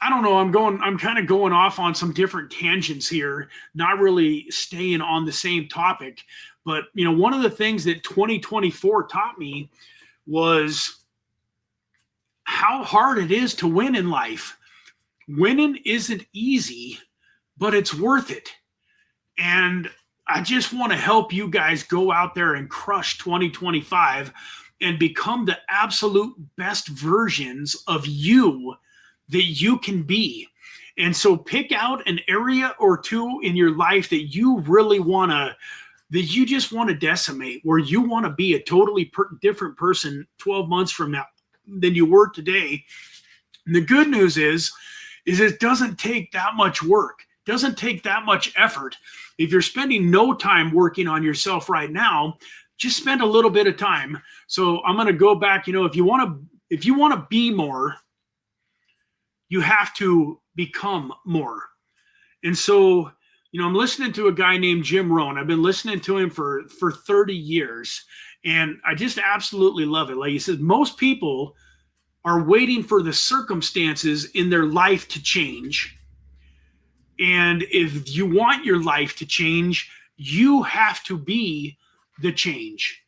don't know. I'm kind of going off on some different tangents here, not really staying on the same topic. But, one of the things that 2024 taught me was how hard it is to win in life. Winning isn't easy, but it's worth it. And I just want to help you guys go out there and crush 2025 and become the absolute best versions of you that you can be. And so pick out an area or two in your life that you really want to, that you just want to decimate, where you want to be a totally different person 12 months from now than you were today. And the good news is it doesn't take that much work, doesn't take that much effort. If you're spending no time working on yourself right now, just spend a little bit of time. So I'm going to go back, if you want to be more, you have to become more. And so, I'm listening to a guy named Jim Rohn. I've been listening to him for 30 years, and I just absolutely love it. Like he says, most people are waiting for the circumstances in their life to change. And if you want your life to change, you have to be the change.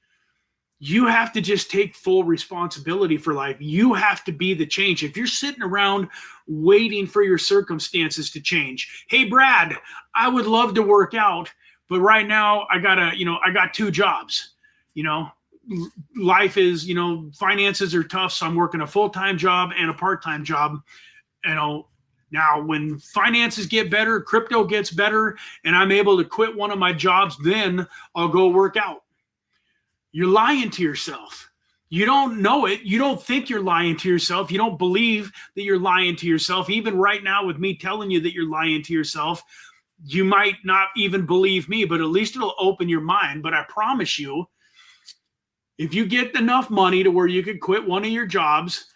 You have to just take full responsibility for life. You have to be the change. If you're sitting around waiting for your circumstances to change, hey, Brad, I would love to work out, but right now I got 2 jobs. Life is, finances are tough. So I'm working a full-time job and a part-time job. Now, when finances get better, crypto gets better, and I'm able to quit one of my jobs, then I'll go work out. You're lying to yourself. You don't know it. You don't think you're lying to yourself. You don't believe that you're lying to yourself. Even right now with me telling you that you're lying to yourself, you might not even believe me, but at least it'll open your mind. But I promise you, if you get enough money to where you could quit one of your jobs,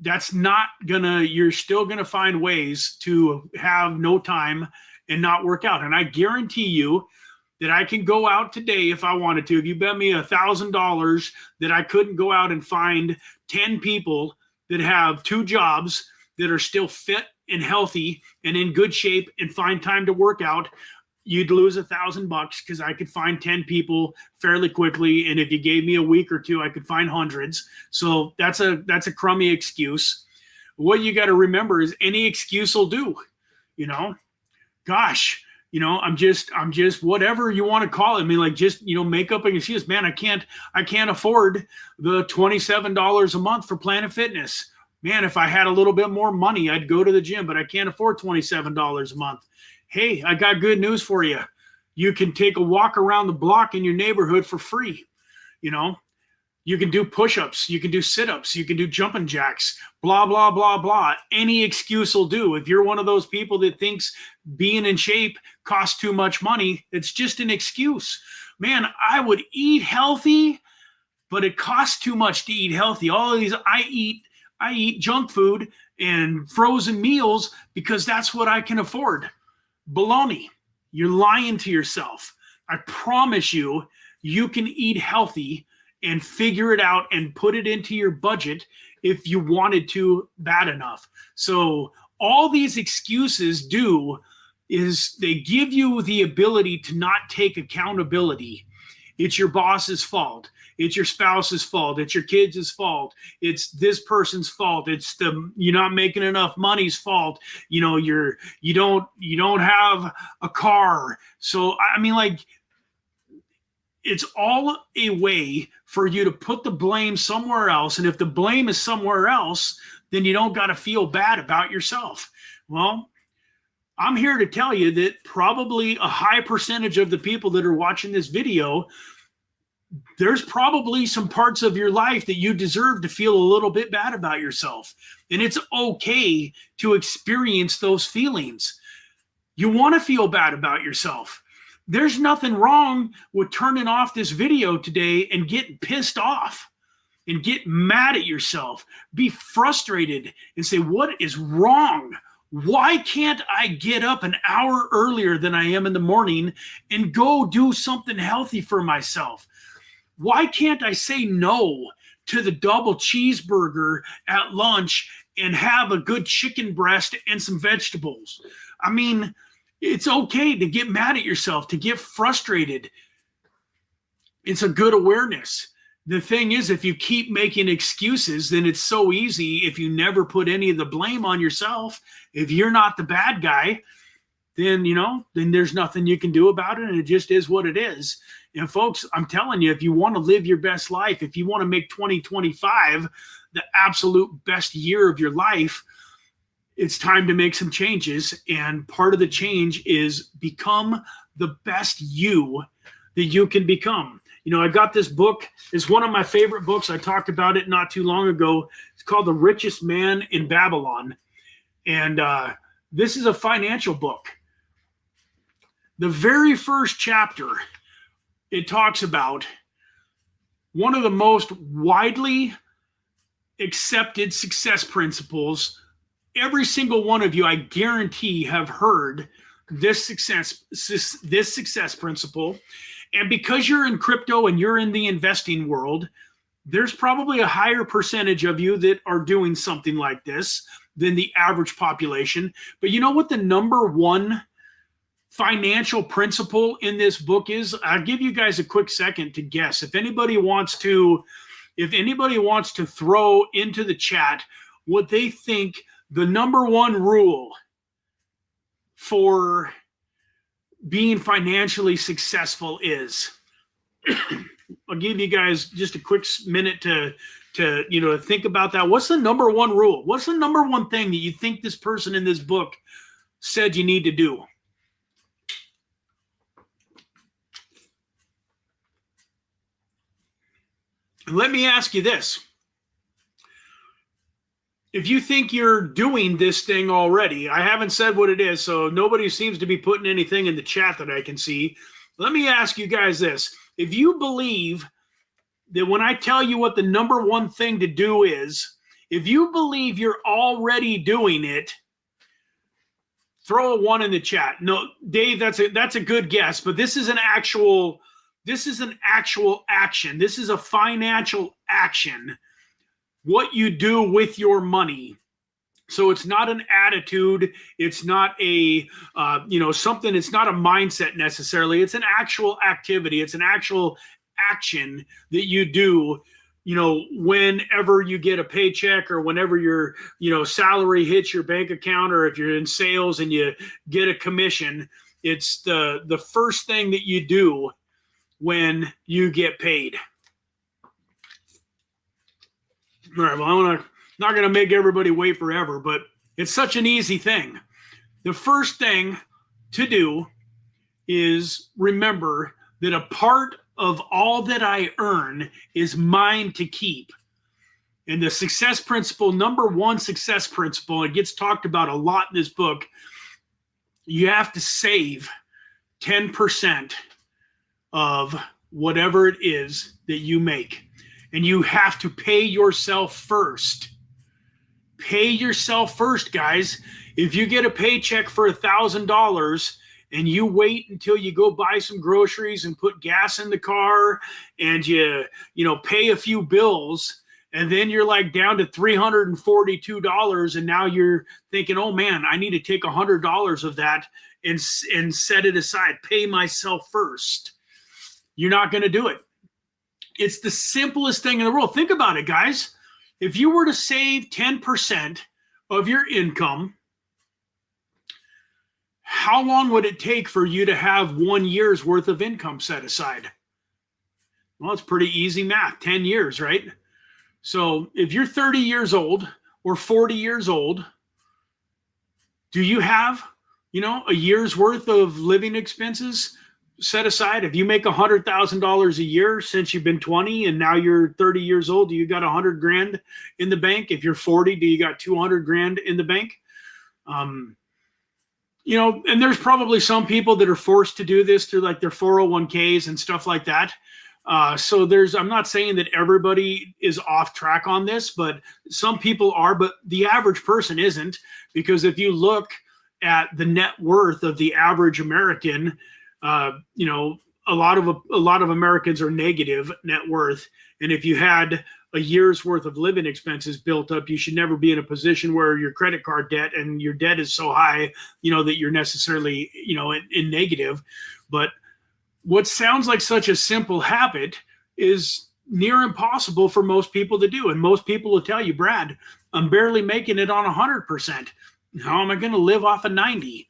you're still gonna find ways to have no time and not work out. And I guarantee you that I can go out today if I wanted to. If you bet me $1,000 that I couldn't go out and find 10 people that have 2 jobs that are still fit and healthy and in good shape and find time to work out, you'd lose $1,000 because I could find 10 people fairly quickly. And if you gave me a week or 2, I could find hundreds. So that's a crummy excuse. What you got to remember is any excuse will do. Gosh, I'm just whatever you want to call it. I mean, like, just, make up an excuse. Man, I can't afford the $27 a month for Planet Fitness. Man, if I had a little bit more money, I'd go to the gym, but I can't afford $27 a month. Hey, I got good news for you. You can take a walk around the block in your neighborhood for free. You can do push-ups. You can do sit-ups. You can do jumping jacks, blah, blah, blah, blah. Any excuse will do. If you're one of those people that thinks being in shape costs too much money, it's just an excuse. Man, I would eat healthy, but it costs too much to eat healthy. All of these, I eat junk food and frozen meals because that's what I can afford. Baloney. You're lying to yourself. I promise you, you can eat healthy and figure it out and put it into your budget if you wanted to bad enough. So all these excuses do is they give you the ability to not take accountability. It's your boss's fault. It's your spouse's fault. It's your kids' fault. It's this person's fault. It's you're not making enough money's fault. You don't have a car. So I mean, like, it's all a way for you to put the blame somewhere else. And if the blame is somewhere else, then you don't got to feel bad about yourself. Well, I'm here to tell you that probably a high percentage of the people that are watching this video, there's probably some parts of your life that you deserve to feel a little bit bad about yourself. And it's okay to experience those feelings. You want to feel bad about yourself. There's nothing wrong with turning off this video today and getting pissed off and get mad at yourself. Be frustrated and say, what is wrong? Why can't I get up an hour earlier than I am in the morning and go do something healthy for myself? Why can't I say no to the double cheeseburger at lunch and have a good chicken breast and some vegetables? I mean, it's okay to get mad at yourself, to get frustrated. It's a good awareness. The thing is, if you keep making excuses, then it's so easy. If you never put any of the blame on yourself, if you're not the bad guy, then, then there's nothing you can do about it. And it just is what it is. And folks, I'm telling you, if you want to live your best life, if you want to make 2025 the absolute best year of your life, it's time to make some changes. And part of the change is become the best you that you can become. I got this book. It's one of my favorite books. I talked about it not too long ago. It's called The Richest Man in Babylon. And this is a financial book. The very first chapter, it talks about one of the most widely accepted success principles. Every single one of you, I guarantee, have heard this success principle. And because you're in crypto and you're in the investing world, there's probably a higher percentage of you that are doing something like this than the average population. But you know what the number one financial principle in this book is? I'll give you guys a quick second to guess. If anybody wants to throw into the chat what they think the number one rule for being financially successful is. I'll give you guys just a quick minute to think about that. What's the number one rule? What's the number one thing that you think this person in this book said you need to do? And let me ask you this. If you think you're doing this thing already, I haven't said what it is, so nobody seems to be putting anything in the chat that I can see. Let me ask you guys this. If you believe that when I tell you what the number one thing to do is, if you believe you're already doing it, throw a 1 in the chat. No, Dave, that's a good guess, but this is an actual action. This is a financial action. What you do with your money. So it's not an attitude. It's not a, something. It's not a mindset necessarily. It's an actual activity. It's an actual action that you do, whenever you get a paycheck or whenever your, salary hits your bank account, or if you're in sales and you get a commission. It's the first thing that you do when you get paid. All right, well, I'm not going to make everybody wait forever, but it's such an easy thing. The first thing to do is remember that a part of all that I earn is mine to keep. And the success principle, number one success principle, it gets talked about a lot in this book. You have to save 10% of whatever it is that you make. And you have to pay yourself first. Pay yourself first, guys. If you get a paycheck for $1,000 and you wait until you go buy some groceries and put gas in the car and you pay a few bills, and then you're like down to $342, and now you're thinking, oh man, I need to take $100 of that and set it aside. Pay myself first. You're not going to do it. It's the simplest thing in the world. Think about it, guys. If you were to save 10% of your income, how long would it take for you to have 1 year's worth of income set aside? Well, it's pretty easy math, 10 years, right? So if you're 30 years old or 40 years old, do you have, a year's worth of living expenses set aside? If you make $100,000 a year since you've been 20 and now you're 30 years old, do you got $100,000 in the bank? If you're 40, do you got $200,000 in the bank? And there's probably some people that are forced to do this through like their 401ks and stuff like that. So I'm not saying that everybody is off track on this, but some people are, but the average person isn't, because if you look at the net worth of the average American, a lot of Americans are negative net worth. And if you had a year's worth of living expenses built up, you should never be in a position where your credit card debt and your debt is so high, that you're necessarily, in negative. But what sounds like such a simple habit is near impossible for most people to do. And most people will tell you, Brad, I'm barely making it on 100%. How am I going to live off of 90?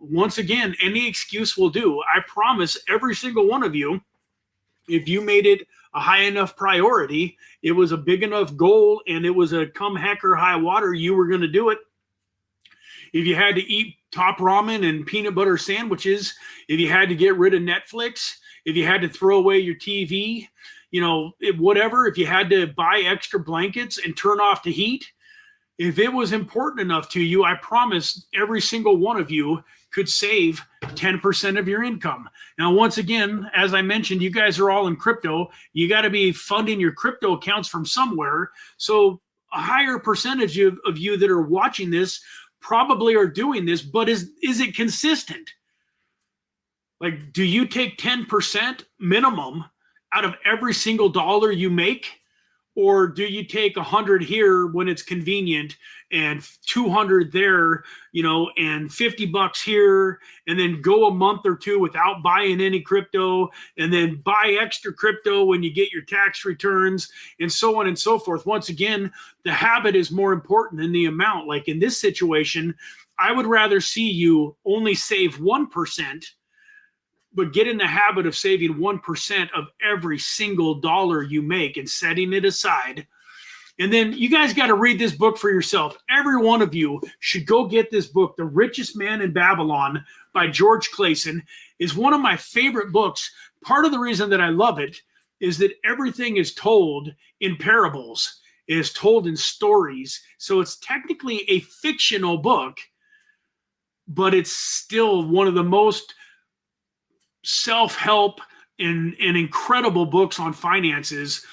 once again, any excuse will do. I promise every single one of you, if you made it a high enough priority, it was a big enough goal, and it was a come heck or high water, you were going to do it. If you had to eat top ramen and peanut butter sandwiches, if you had to get rid of Netflix, if you had to throw away your TV, whatever, if you had to buy extra blankets and turn off the heat, if it was important enough to you, I promise every single one of you could save 10% of your income. Now, once again, as I mentioned, you guys are all in crypto. You got to be funding your crypto accounts from somewhere. So a higher percentage of you that are watching this probably are doing this, but is it consistent? Like, do you take 10% minimum out of every single dollar you make? Or do you take 100 here when it's convenient and 200 there, and $50 here, and then go a month or two without buying any crypto, and then buy extra crypto when you get your tax returns, and so on and so forth? Once again, the habit is more important than the amount. Like in this situation, I would rather see you only save 1%, but get in the habit of saving 1% of every single dollar you make and setting it aside. And then you guys got to read this book for yourself. Every one of you should go get this book. The Richest Man in Babylon by George Clason is one of my favorite books. Part of the reason that I love it is that everything is told in parables. It is told in stories. So it's technically a fictional book, but it's still one of the most self-help and incredible books on finances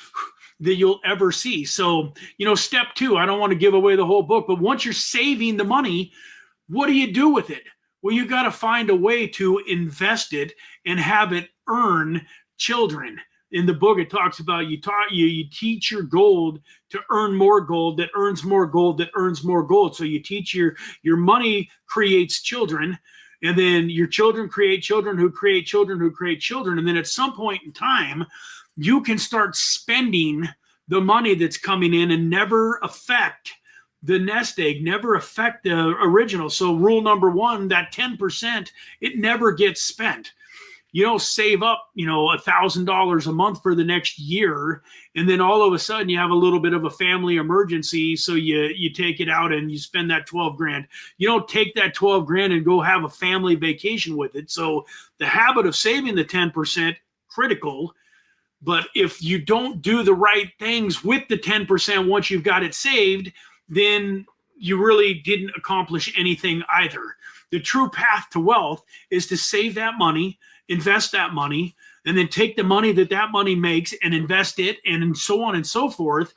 that you'll ever see. So, step 2, I don't want to give away the whole book, but once you're saving the money, what do you do with it? Well, you got to find a way to invest it and have it earn children. In the book, it talks about you teach your gold to earn more gold that earns more gold that earns more gold. So you teach your money creates children. And then your children create children who create children who create children. And then at some point in time, you can start spending the money that's coming in and never affect the nest egg, never affect the original. So rule number 1, that 10%, it never gets spent. You don't save up, $1,000 a month for the next year, and then all of a sudden you have a little bit of a family emergency, so you take it out and you spend that 12 grand. You don't take that 12 grand and go have a family vacation with it. So the habit of saving the 10%, critical, but if you don't do the right things with the 10% once you've got it saved, then you really didn't accomplish anything either. The true path to wealth is to save that money, invest that money, and then take the money that money makes and invest it, and so on and so forth,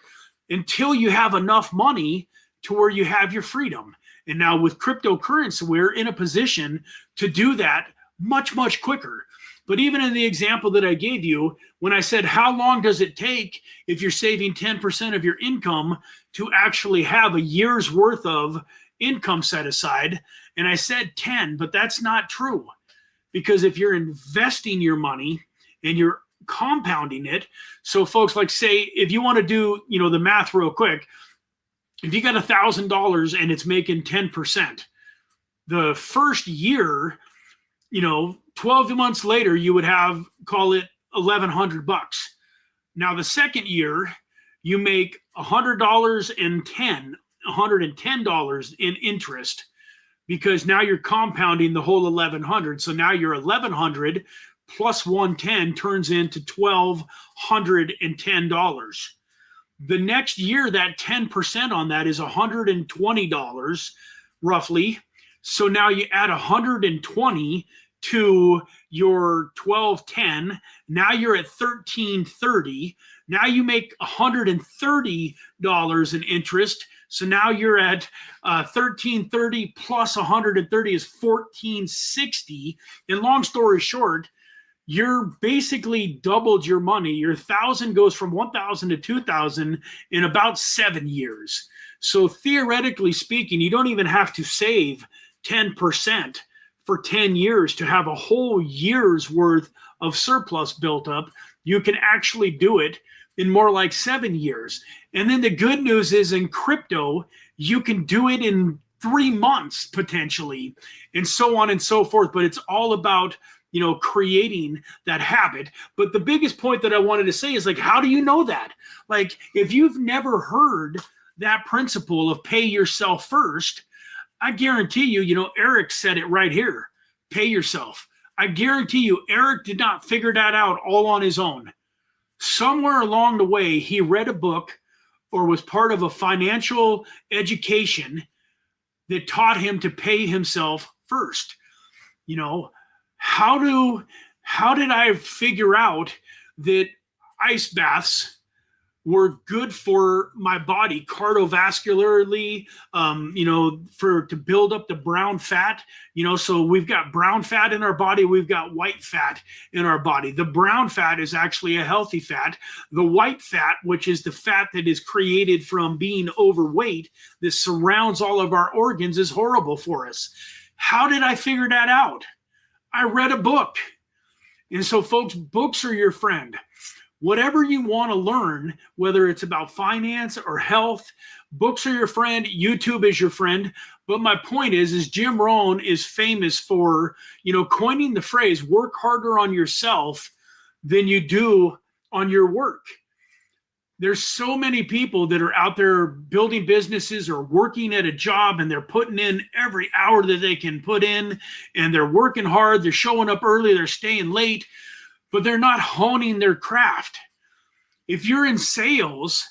until you have enough money to where you have your freedom. And now with cryptocurrency, we're in a position to do that much, much quicker. But even in the example that I gave you, when I said, how long does it take if you're saving 10% of your income to actually have a year's worth of income set aside? And I said 10, but that's not true. Because if you're investing your money and you're compounding it, so folks, like say, if you want to do, the math real quick, if you got $1,000 and it's making 10%, the first year, 12 months later, you would have, call it $1,100. Now the second year, you make $110 in interest, because now you're compounding the whole 1,100. So now your 1,100 plus 110 turns into $1,210. The next year, that 10% on that is $120 roughly. So now you add 120 to your 1,210. Now you're at 1,330. Now you make $130 in interest. So now you're at 1,330 plus 130 is 1,460. And long story short, you're basically doubled your money. Your 1,000 goes from 1,000 to 2,000 in about 7 years. So theoretically speaking, you don't even have to save 10% for 10 years to have a whole year's worth of surplus built up. You can actually do it in more like 7 years. And then the good news is in crypto, you can do it in 3 months potentially, and so on and so forth. But it's all about, creating that habit. But the biggest point that I wanted to say is, like, how do you know that? Like, if you've never heard that principle of pay yourself first, I guarantee you, Eric said it right here, pay yourself. I guarantee you, Eric did not figure that out all on his own. Somewhere along the way, he read a book or was part of a financial education that taught him to pay himself first. How did I figure out that ice baths were good for my body cardiovascularly, to build up the brown fat, so we've got brown fat in our body, we've got white fat in our body. The brown fat is actually a healthy fat. The white fat, which is the fat that is created from being overweight, that surrounds all of our organs, is horrible for us. How did I figure that out? I read a book. And so, folks, books are your friend. Whatever you want to learn, whether it's about finance or health, books are your friend, YouTube is your friend. But my point is Jim Rohn is famous for, coining the phrase, work harder on yourself than you do on your work. There's so many people that are out there building businesses or working at a job, and they're putting in every hour that they can put in, and they're working hard, they're showing up early, they're staying late, but they're not honing their craft. If you're in sales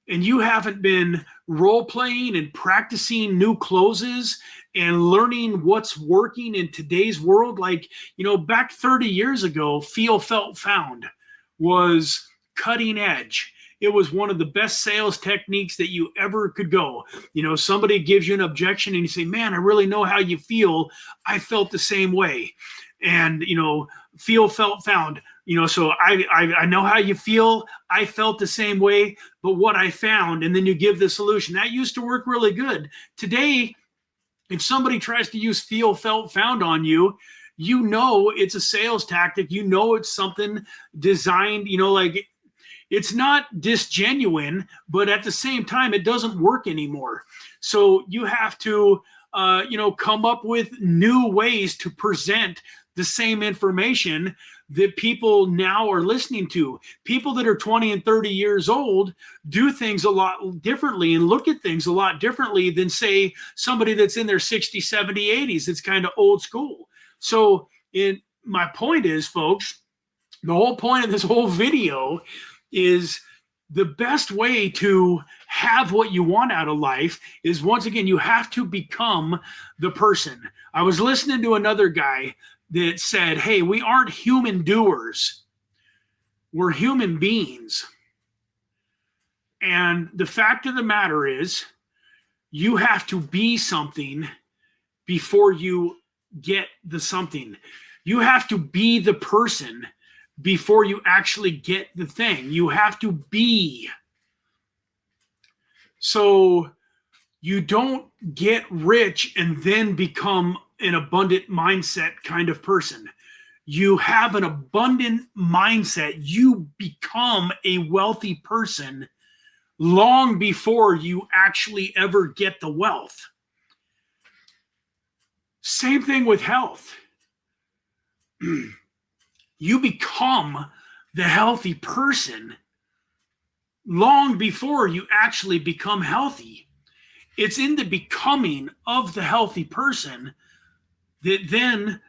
and you haven't been role-playing and practicing new closes and learning what's working in today's world, like, back 30 years ago, feel, felt, found was cutting edge. It was one of the best sales techniques that you ever could go. Somebody gives you an objection and you say, man, I really know how you feel. I felt the same way. And, feel, felt, found. So I know how you feel. I felt the same way, but what I found, and then you give the solution. That used to work really good. Today, if somebody tries to use feel, felt, found on you, it's a sales tactic. It's something designed, it's not disgenuine, but at the same time, it doesn't work anymore. So you have to, come up with new ways to present the same information that people now are listening to. People that are 20 and 30 years old do things a lot differently and look at things a lot differently than, say, somebody that's in their 60s, 70s, 80s. It's kind of old school. So my point is, folks, the whole point of this whole video is the best way to have what you want out of life is, once again, you have to become the person. I was listening to another guy that said, hey, we aren't human doers. We're human beings. And the fact of the matter is, you have to be something before you get the something. You have to be the person before you actually get the thing. You have to be. So you don't get rich and then become an abundant mindset kind of person. You have an abundant mindset. You become a wealthy person long before you actually ever get the wealth. Same thing with health. You become the healthy person long before you actually become healthy. It's in the becoming of the healthy person that then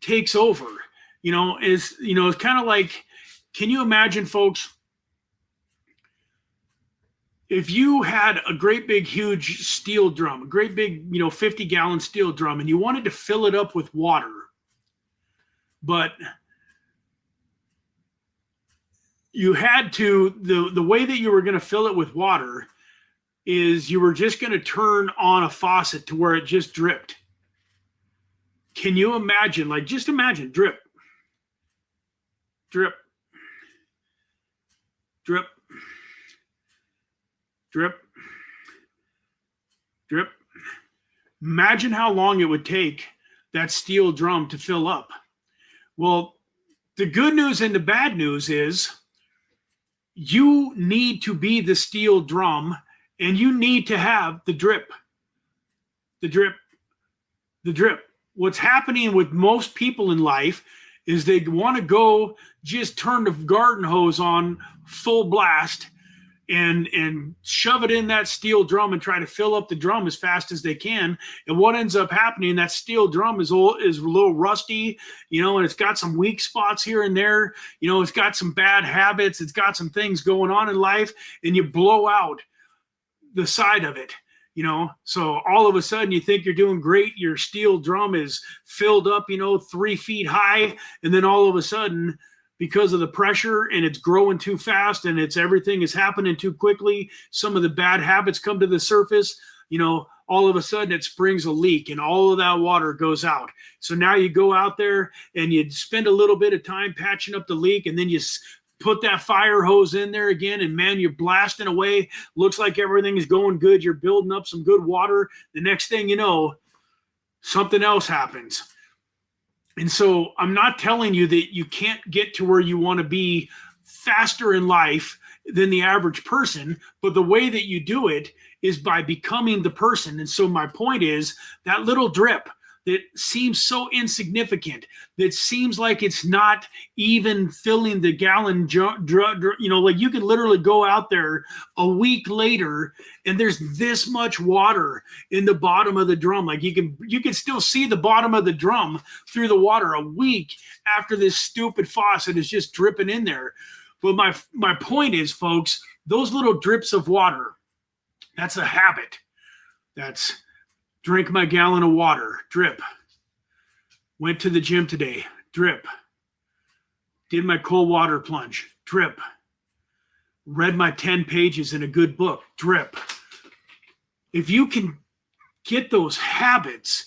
takes over. It's kind of like, can you imagine, folks, if you had a great big huge steel drum, a great big 50-gallon steel drum, and you wanted to fill it up with water, but you had to, the way that you were going to fill it with water is you were just going to turn on a faucet to where it just dripped. Can you imagine, just imagine, drip, drip, drip, drip, drip. Imagine how long it would take that steel drum to fill up. Well, the good news and the bad news is you need to be the steel drum, and you need to have the drip. the drip, the drip. What's happening with most people in life is they want to go just turn the garden hose on full blast and shove it in that steel drum and try to fill up the drum as fast as they can. And what ends up happening, that steel drum is a little rusty, and it's got some weak spots here and there. It's got some bad habits. It's got some things going on in life, and you blow out the side of it. So all of a sudden you think you're doing great. Your steel drum is filled up, 3 feet high. And then all of a sudden, because of the pressure and it's growing too fast and everything is happening too quickly, some of the bad habits come to the surface, all of a sudden it springs a leak and all of that water goes out. So now you go out there and you spend a little bit of time patching up the leak, and then you put that fire hose in there again, and man, you're blasting away. Looks like everything is going good. You're building up some good water. The next thing you know, something else happens. And so I'm not telling you that you can't get to where you want to be faster in life than the average person, but the way that you do it is by becoming the person. And so my point is that little drip that seems so insignificant, that seems like it's not even filling the gallon, like you can literally go out there a week later and there's this much water in the bottom of the drum. Like you can still see the bottom of the drum through the water a week after this stupid faucet is just dripping in there. But my point is, folks, those little drips of water, that's a habit. That's drink my gallon of water, drip. Went to the gym today, drip. Did my cold water plunge, drip. Read my 10 pages in a good book, drip. If you can get those habits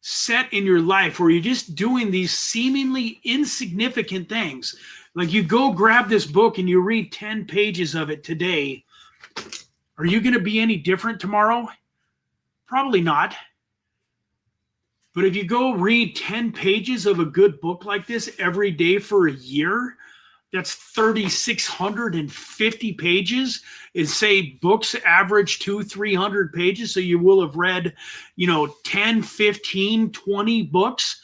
set in your life where you're just doing these seemingly insignificant things, like you go grab this book and you read 10 pages of it today, are you going to be any different tomorrow? Probably not. But if you go read 10 pages of a good book like this every day for a year, that's 3,650 pages. And say books average 200-300 pages. So you will have read, 10, 15, 20 books.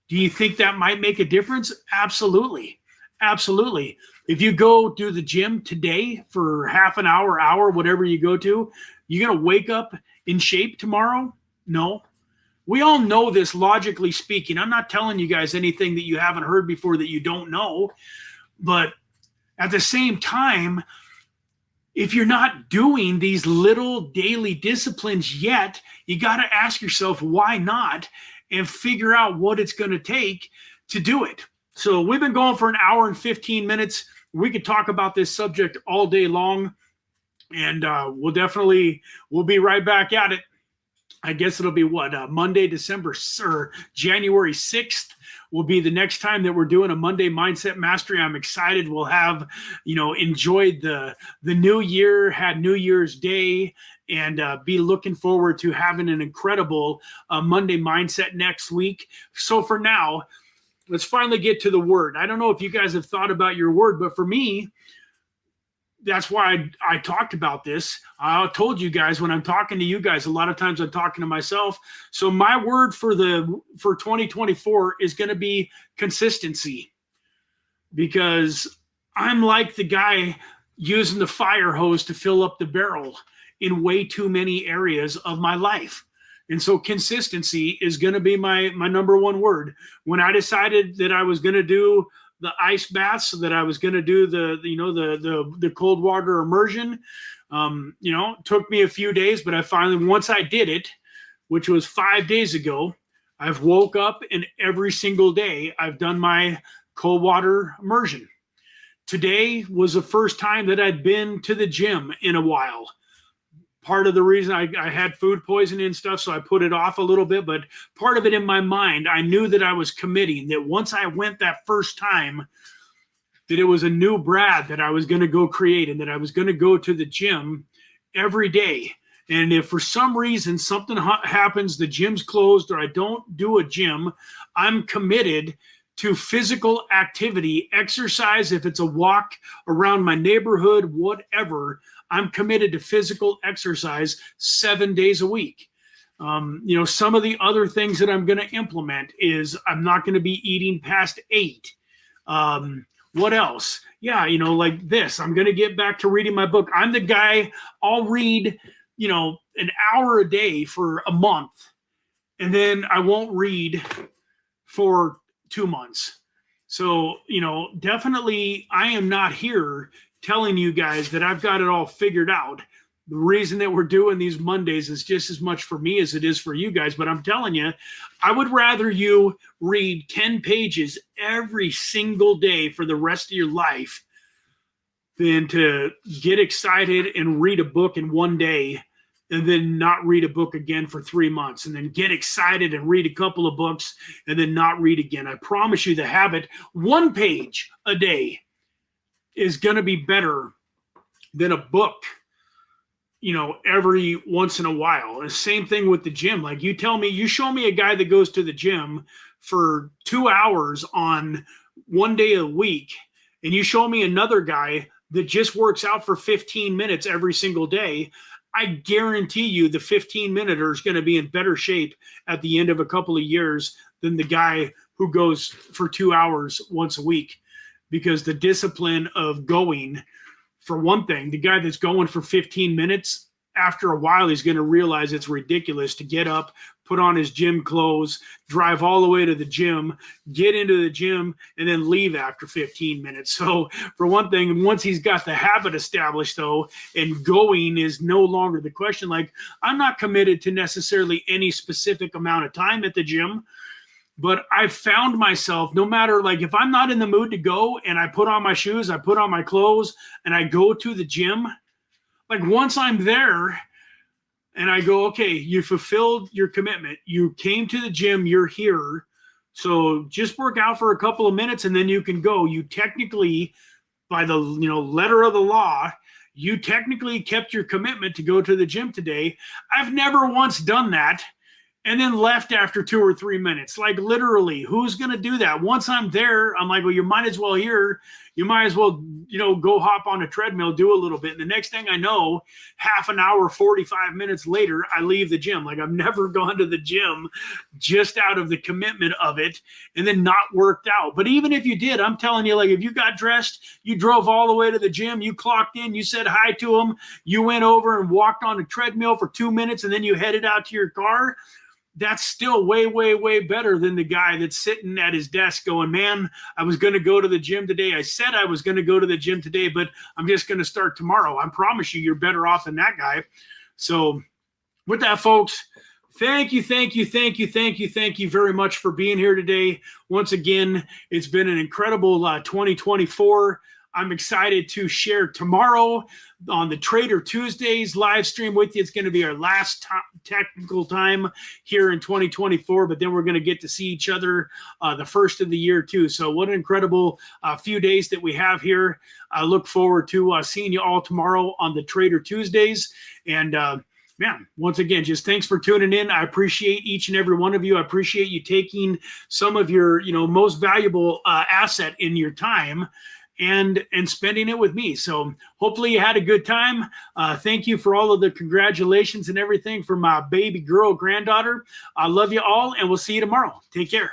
Do you think that might make a difference? Absolutely. Absolutely. If you go do the gym today for half an hour, whatever you go to, you're going to wake up in shape tomorrow? No. We all know this, logically speaking. I'm not telling you guys anything that you haven't heard before that you don't know. But at the same time, if you're not doing these little daily disciplines yet, you got to ask yourself, why not? And figure out what it's going to take to do it. So we've been going for an hour and 15 minutes. We could talk about this subject all day long. And we'll be right back at it. I guess it'll be Monday, January 6th will be the next time that we're doing a Monday Mindset Mastery. I'm excited. We'll have, enjoyed the new year, had New Year's Day, and be looking forward to having an incredible Monday Mindset next week. So for now, let's finally get to the word. I don't know if you guys have thought about your word, but for me, that's why I talked about this. I told you guys when I'm talking to you guys, a lot of times I'm talking to myself. So my word for 2024 is going to be consistency, because I'm like the guy using the fire hose to fill up the barrel in way too many areas of my life. And so consistency is going to be my number one word. When I decided that I was going to do the ice baths, so that I was going to do the cold water immersion, took me a few days, but I finally, once I did it, which was 5 days ago, I've woke up and every single day I've done my cold water immersion. Today was the first time that I'd been to the gym in a while. Part of the reason I had food poisoning and stuff, so I put it off a little bit, but part of it in my mind, I knew that I was committing, that once I went that first time, that it was a new Brad that I was going to go create, and that I was going to go to the gym every day. And if for some reason something happens, the gym's closed, or I don't do a gym, I'm committed to physical activity, exercise. If it's a walk around my neighborhood, whatever, I'm committed to physical exercise 7 days a week. You know, some of the other things that I'm going to implement is I'm not going to be eating past 8. What else? Yeah, you know, like this. I'm going to get back to reading my book. I'm the guy, I'll read, you know, an hour a day for a month, and then I won't read for 2 months. So, you know, definitely I am not here telling you guys that I've got it all figured out. The reason that we're doing these Mondays is just as much for me as it is for you guys. But I'm telling you, I would rather you read 10 pages every single day for the rest of your life than to get excited and read a book in one day and then not read a book again for 3 months, and then get excited and read a couple of books and then not read again. I promise you the habit, 1 page a day is going to be better than a book, you know, every once in a while. And same thing with the gym. Like, you tell me, you show me a guy that goes to the gym for 2 hours on 1 day a week, and you show me another guy that just works out for 15 minutes every single day, I guarantee you the 15-minute is going to be in better shape at the end of a couple of years than the guy who goes for 2 hours once a week. Because the discipline of going, for one thing, the guy that's going for 15 minutes, after a while, he's going to realize it's ridiculous to get up, put on his gym clothes, drive all the way to the gym, get into the gym, and then leave after 15 minutes. So for one thing, once he's got the habit established, though, and going is no longer the question. Like, I'm not committed to necessarily any specific amount of time at the gym, but I've found myself, no matter, like, if I'm not in the mood to go and I put on my shoes, I put on my clothes, and I go to the gym, like, once I'm there and I go, okay, you fulfilled your commitment. You came to the gym, you're here. So just work out for a couple of minutes and then you can go. You technically, by the, you know, letter of the law, you technically kept your commitment to go to the gym today. I've never once done that and then left after 2 or 3 minutes. Like, literally, who's going to do that? Once I'm there, I'm like, well, you might as well here. You might as well, you know, go hop on a treadmill, do a little bit. And the next thing I know, half an hour, 45 minutes later, I leave the gym. Like, I've never gone to the gym just out of the commitment of it and then not worked out. But even if you did, I'm telling you, like, if you got dressed, you drove all the way to the gym, you clocked in, you said hi to them, you went over and walked on a treadmill for 2 minutes, and then you headed out to your car, that's still way, way, way better than the guy that's sitting at his desk going, man, I was going to go to the gym today. I said I was going to go to the gym today, but I'm just going to start tomorrow. I promise you, you're better off than that guy. So with that, folks, thank you very much for being here today. Once again, it's been an incredible 2024. I'm excited to share tomorrow on the Trader Tuesdays live stream with you. It's going to be our last technical time here in 2024, but then we're going to get to see each other the first of the year too. So what an incredible few days that we have here. I look forward to seeing you all tomorrow on the Trader Tuesdays. And man, once again, just thanks for tuning in. I appreciate each and every one of you. I appreciate you taking some of your, you know, most valuable asset in your time and spending it with me. So hopefully you had a good time. Thank you for all of the congratulations and everything for my baby girl granddaughter. I love you all, and we'll see you tomorrow. Take care.